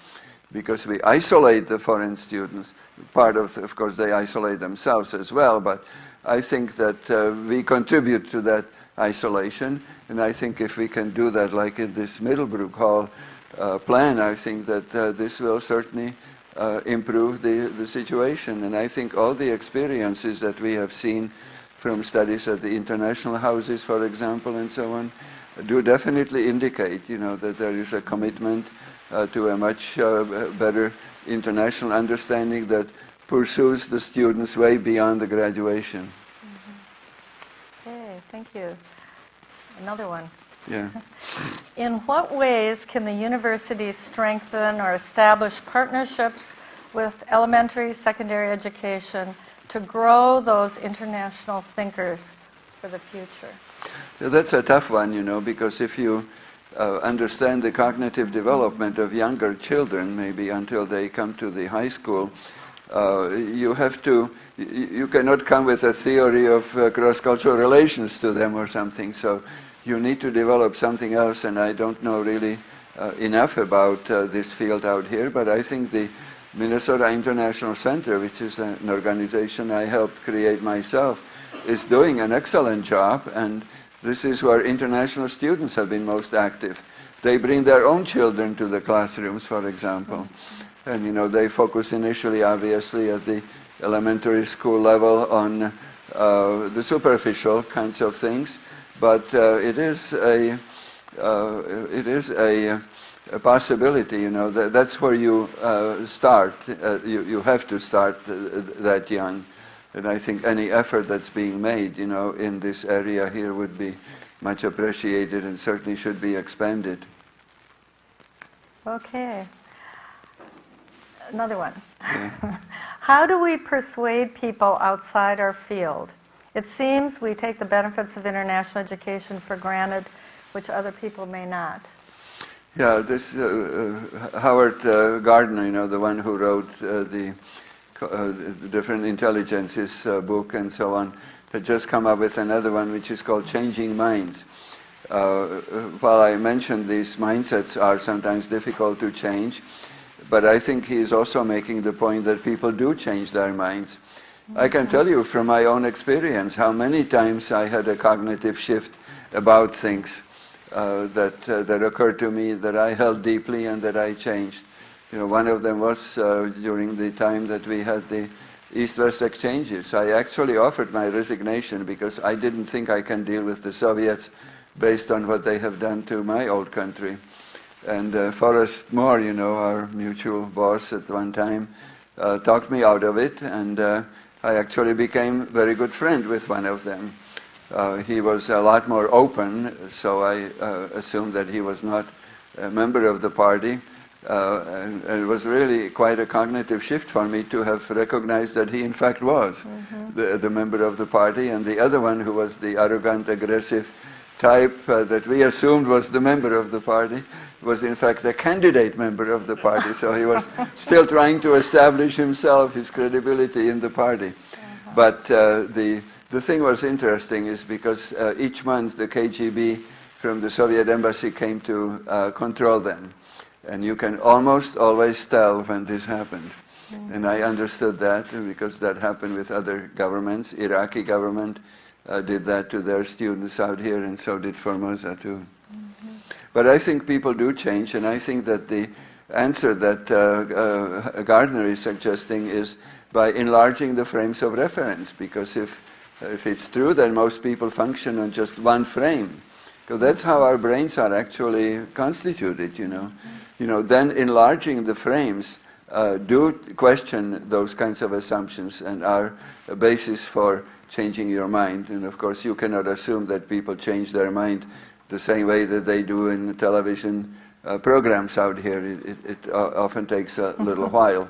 because we isolate the foreign students. Of course, they isolate themselves as well, but I think that we contribute to that isolation. And I think if we can do that, like in this Middlebrook Hall plan, I think that this will certainly improve the situation. And I think all the experiences that we have seen from studies at the international houses, for example, and so on, do definitely indicate, that there is a commitment to a much better international understanding that pursues the students way beyond the graduation. Okay, thank you. Another one. Yeah. In what ways can the university strengthen or establish partnerships with elementary, secondary education to grow those international thinkers for the future? Yeah, that's a tough one, because if you understand the cognitive development of younger children, maybe until they come to the high school, you cannot come with a theory of cross-cultural relations to them or something. So you need to develop something else, and I don't know really enough about this field out here, but I think the Minnesota International Center, which is an organization I helped create myself, is doing an excellent job, and this is where international students have been most active. they bring their own children to the classrooms, for example. And, you know, they focus initially, obviously, at the elementary school level on the superficial kinds of things, but it is a possibility. You know, that's where you start. You have to start that young, and I think any effort that's being made, you know, in this area here would be much appreciated and certainly should be expanded. Okay. Another one. Yeah. How do we persuade people outside our field? It seems we take the benefits of international education for granted, which other people may not. Yeah, this Howard Gardner, you know, the one who wrote the different intelligences book and so on, had just come up with another one which is called Changing Minds. While I mentioned these mindsets are sometimes difficult to change, but I think he is also making the point that people do change their minds. I can tell you from my own experience how many times I had a cognitive shift about things that occurred to me that I held deeply and that I changed. You know, one of them was during the time that we had the East-West exchanges. I actually offered my resignation because I didn't think I can deal with the Soviets based on what they have done to my old country. And Forrest Moore, you know, our mutual boss at one time, talked me out of it, and I actually became a very good friend with one of them. He was a lot more open, so I assumed that he was not a member of the party. And it was really quite a cognitive shift for me to have recognized that he in fact was the member of the party, and the other one, who was the arrogant, aggressive type that we assumed was the member of the party, was in fact a candidate member of the party. So he was still trying to establish himself, his credibility in the party. But the thing was interesting is because each month the KGB from the Soviet embassy came to control them. And you can almost always tell when this happened. And I understood that because that happened with other governments. Iraqi government did that to their students out here, and so did Formosa too. But I think people do change, and I think that the answer that Gardner is suggesting is by enlarging the frames of reference, because if it's true that most people function on just one frame, because that's how our brains are actually constituted, you know. You know, then enlarging the frames do question those kinds of assumptions and are a basis for changing your mind. And of course, you cannot assume that people change their mind the same way that they do in television programs out here. It often takes a little while.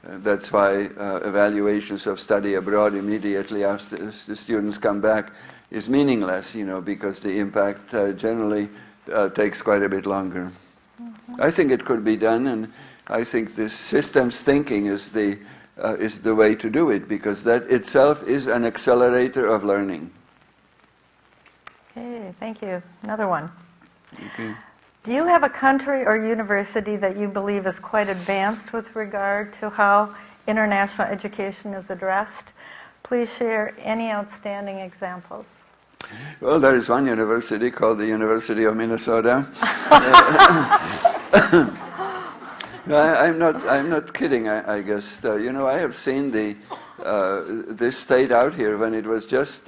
That's why evaluations of study abroad immediately after the students come back is meaningless, you know, because the impact generally takes quite a bit longer. I think it could be done, and I think this systems thinking is the way to do it, because that itself is an accelerator of learning. Okay, thank you. Another one. Okay. Do you have a country or university that you believe is quite advanced with regard to how international education is addressed? Please share any outstanding examples. Well, there is one university called the University of Minnesota. I'm not kidding. I guess you know, I have seen this state out here when it was just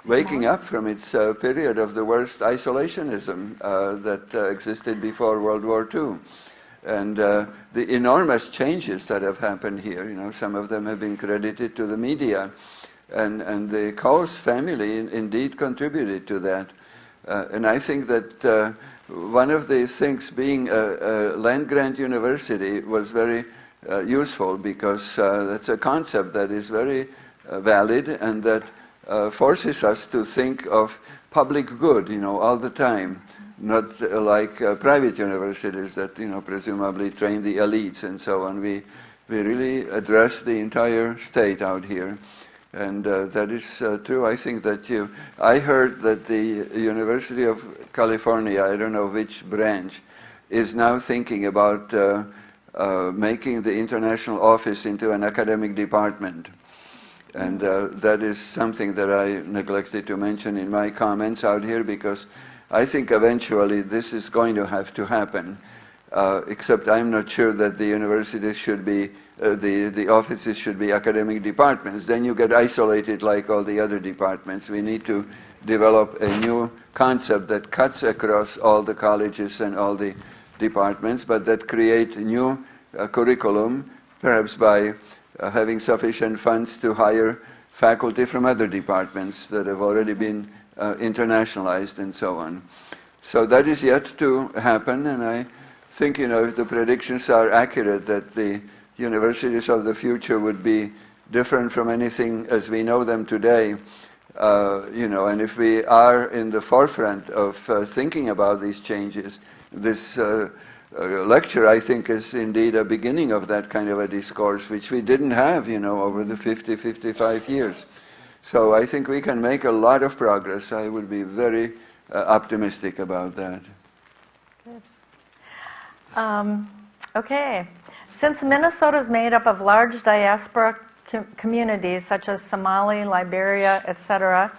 waking up from its period of the worst isolationism that existed before World War II, and the enormous changes that have happened here. You know, some of them have been credited to the media. And the Coase family indeed contributed to that. And I think that one of the things being a land-grant university was very useful, because that's a concept that is very valid and that forces us to think of public good, you know, all the time. Not like private universities that, you know, presumably train the elites and so on. We really address the entire state out here. And that is true. I think that I heard that the University of California, I don't know which branch, is now thinking about making the international office into an academic department. And that is something that I neglected to mention in my comments out here, because I think eventually this is going to have to happen, except I'm not sure that the universities should be, the offices should be academic departments. Then you get isolated like all the other departments. We need to develop a new concept that cuts across all the colleges and all the departments, but that create new curriculum, perhaps by having sufficient funds to hire faculty from other departments that have already been internationalized and so on. So that is yet to happen, and I think, if the predictions are accurate, that the universities of the future would be different from anything as we know them today, and if we are in the forefront of thinking about these changes, this lecture, I think, is indeed a beginning of that kind of a discourse, which we didn't have, over the 50, 55 years. So I think we can make a lot of progress. I would be very optimistic about that. Good. Okay. Since Minnesota is made up of large diaspora communities such as Somali, Liberia, etc.,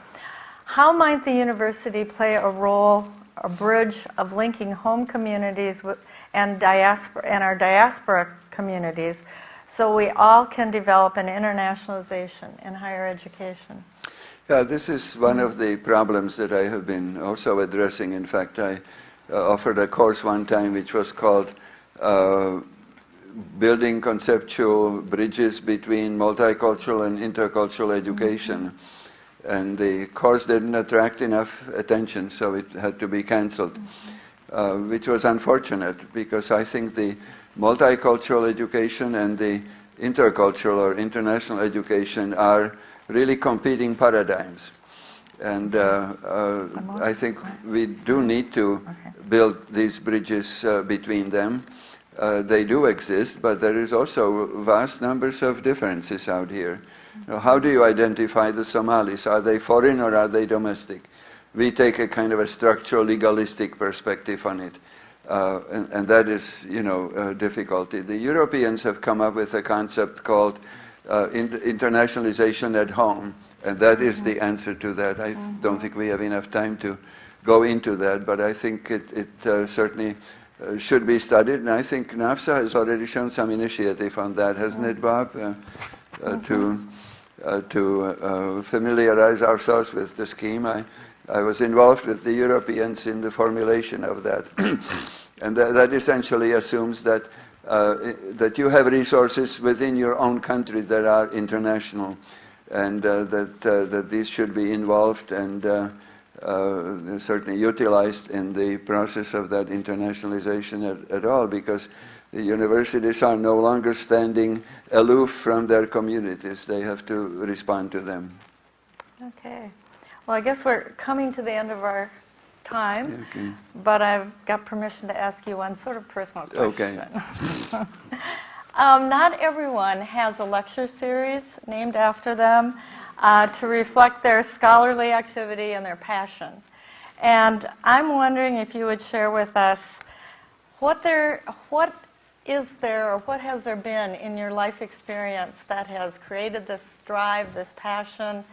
how might the university play a role, a bridge of linking home communities and our diaspora communities, so we all can develop an internationalization in higher education? Yeah, this is one of the problems that I have been also addressing. In fact, I offered a course one time which was called Building Conceptual Bridges Between Multicultural and Intercultural Education. And the course didn't attract enough attention, so it had to be canceled, which was unfortunate, because I think the multicultural education and the intercultural or international education are really competing paradigms. And I think we do need to build these bridges between them. They do exist, but there is also vast numbers of differences out here. How do you identify the Somalis? Are they foreign or are they domestic? We take a kind of a structural legalistic perspective on it. And that is, a difficulty. The Europeans have come up with a concept called internationalization at home, and that is the answer to that. I don't think we have enough time to go into that, but I think it certainly should be studied, and I think NAFSA has already shown some initiative on that, hasn't it, Bob? To familiarize ourselves with the scheme. I was involved with the Europeans in the formulation of that. And that essentially assumes that you have resources within your own country that are international, and that these should be involved and certainly utilized in the process of that internationalization at all, because the universities are no longer standing aloof from their communities. They have to respond to them. Okay. Well, I guess we're coming to the end of our time, Okay. but I've got permission to ask you one sort of personal question. Okay. Not everyone has a lecture series named after them to reflect their scholarly activity and their passion. And I'm wondering if you would share with us what is there, or what has there been in your life experience that has created this drive, this passion,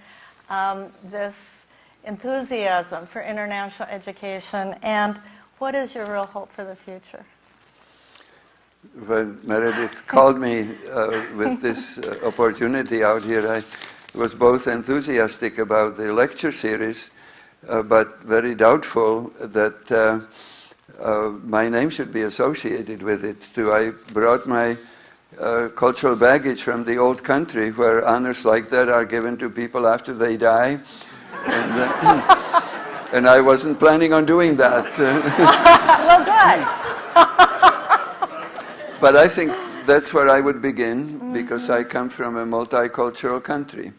this enthusiasm for international education, and what is your real hope for the future? When Meredith called me with this opportunity out here, I was both enthusiastic about the lecture series, but very doubtful that my name should be associated with it too. I brought my cultural baggage from the old country, where honors like that are given to people after they die, and I wasn't planning on doing that. Well, good. But I think that's where I would begin, because I come from a multicultural country,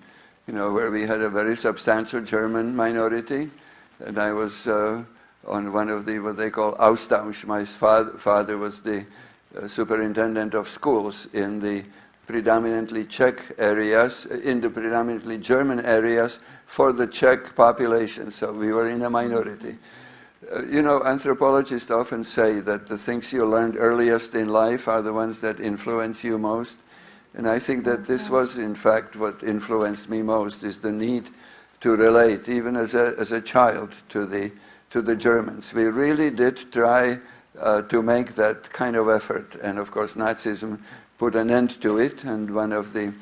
where we had a very substantial German minority, and I was on one of the, what they call Austausch. My father was the superintendent of schools in the predominantly Czech areas, in the predominantly German areas for the Czech population, so we were in a minority. Anthropologists often say that the things you learned earliest in life are the ones that influence you most. And I think that this was, in fact, what influenced me most, is the need to relate, even as a child, to the to the Germans. We really did try to make that kind of effort. And of course, Nazism put an end to it. And one of the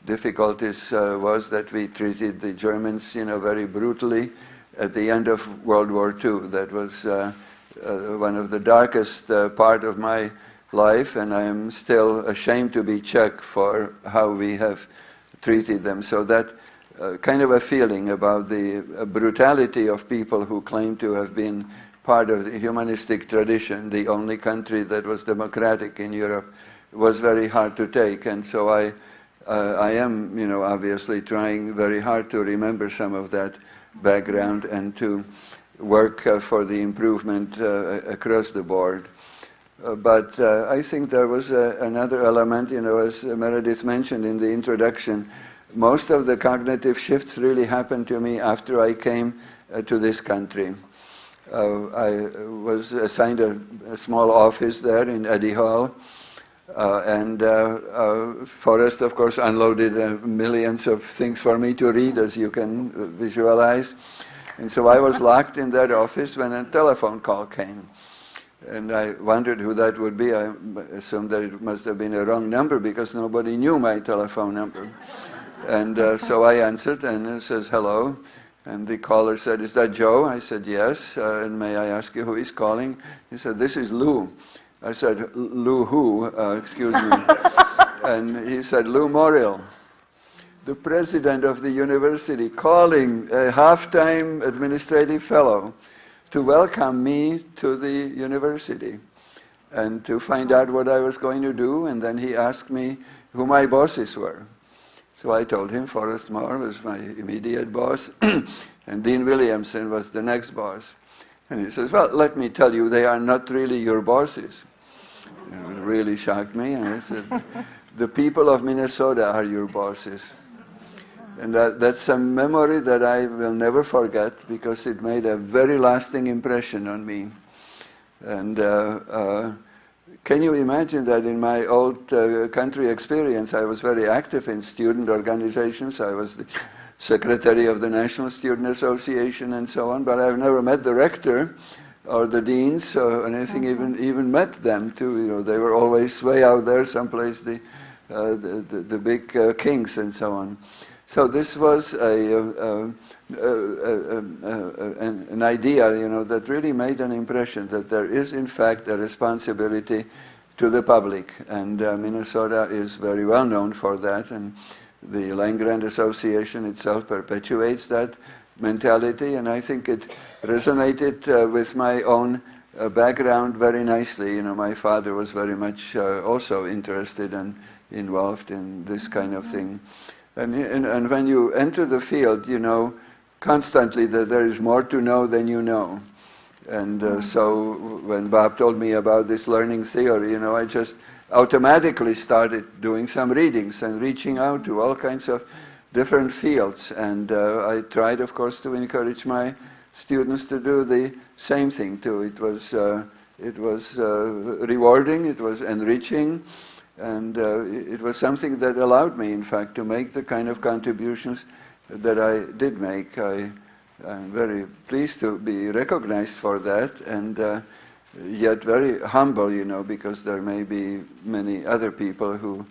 difficulties was that we treated the Germans, very brutally at the end of World War II. That was one of the darkest part of my life, and I am still ashamed to be Czech for how we have treated them. So that kind of a feeling about the brutality of people who claim to have been part of the humanistic tradition, the only country that was democratic in Europe, was very hard to take. And so I am, obviously trying very hard to remember some of that background and to work for the improvement across the board. But I think there was another element, as Meredith mentioned in the introduction. Most of the cognitive shifts really happened to me after I came to this country. I was assigned a small office there in Eddy Hall, and Forrest, of course, unloaded millions of things for me to read, as you can visualize. And so I was locked in that office when a telephone call came. And I wondered who that would be. I assumed that it must have been a wrong number because nobody knew my telephone number. And so I answered, and it says, hello. And the caller said, is that Joe? I said, yes. And may I ask you who is calling? He said, this is Lou. I said, Lou who? Excuse me. And he said, Lou Morrill, the president of the university, calling a half-time administrative fellow to welcome me to the university and to find out what I was going to do. And then he asked me who my bosses were. So I told him Forrest Moore was my immediate boss, and Dean Williamson was the next boss. And he says, well, let me tell you, they are not really your bosses. It really shocked me. And I said, the people of Minnesota are your bosses. And that's a memory that I will never forget because it made a very lasting impression on me. And can you imagine that in my old country experience, I was very active in student organizations. I was the secretary of the National Student Association and so on, but I've never met the rector or the deans or anything, even met them too. They were always way out there someplace, the big kings and so on. So this was an idea, that really made an impression that there is, in fact, a responsibility to the public. And Minnesota is very well known for that. And the Land-Grant Association itself perpetuates that mentality. And I think it resonated with my own background very nicely. My father was very much also interested and involved in this kind of thing. And when you enter the field, constantly that there is more to know than you know. And so when Bob told me about this learning theory, I just automatically started doing some readings and reaching out to all kinds of different fields. And I tried, of course, to encourage my students to do the same thing too. It was rewarding, it was enriching. And it was something that allowed me, in fact, to make the kind of contributions that I did make. I'm very pleased to be recognized for that, and yet very humble, because there may be many other people who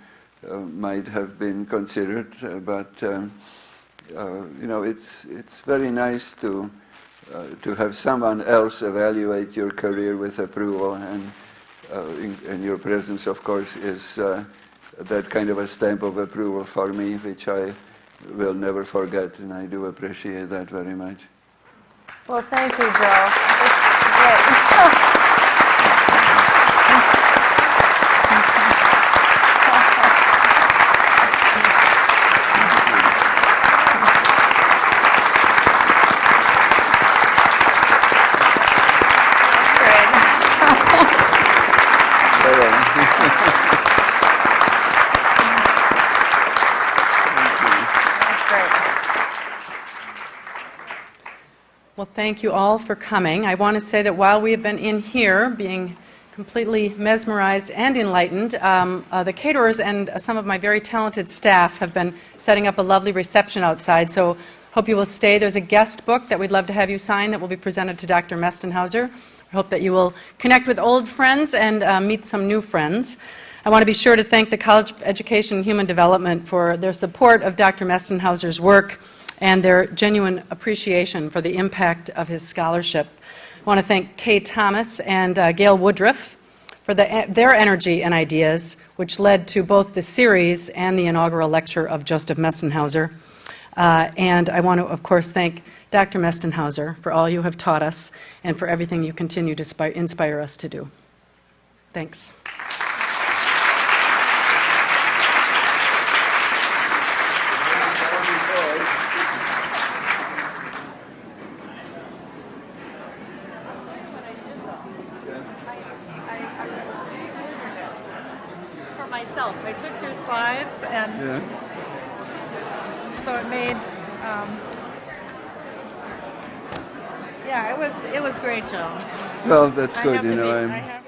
might have been considered. But it's very nice to have someone else evaluate your career with approval, and your presence, of course, is that kind of a stamp of approval for me, which I will never forget, and I do appreciate that very much. Well, thank you, Joe. It's great. Well, thank you all for coming. I want to say that while we have been in here being completely mesmerized and enlightened, the caterers and some of my very talented staff have been setting up a lovely reception outside. So Hope you will stay. There's a guest book that we'd love to have you sign that will be presented to Dr. Mestenhauser. I hope that you will connect with old friends and meet some new friends. I want to be sure to thank the College of Education and Human Development for their support of Dr. Mestenhauser's work and their genuine appreciation for the impact of his scholarship. I want to thank Kay Thomas and Gail Woodruff for their energy and ideas, which led to both the series and the inaugural lecture of Joseph Mestenhauser. And I want to, of course, thank Dr. Mestenhauser for all you have taught us and for everything you continue to inspire us to do. Thanks. For myself, I took your slides, and so it made, yeah, it was great, Joe. Well, that's I good, have you to know. be- I have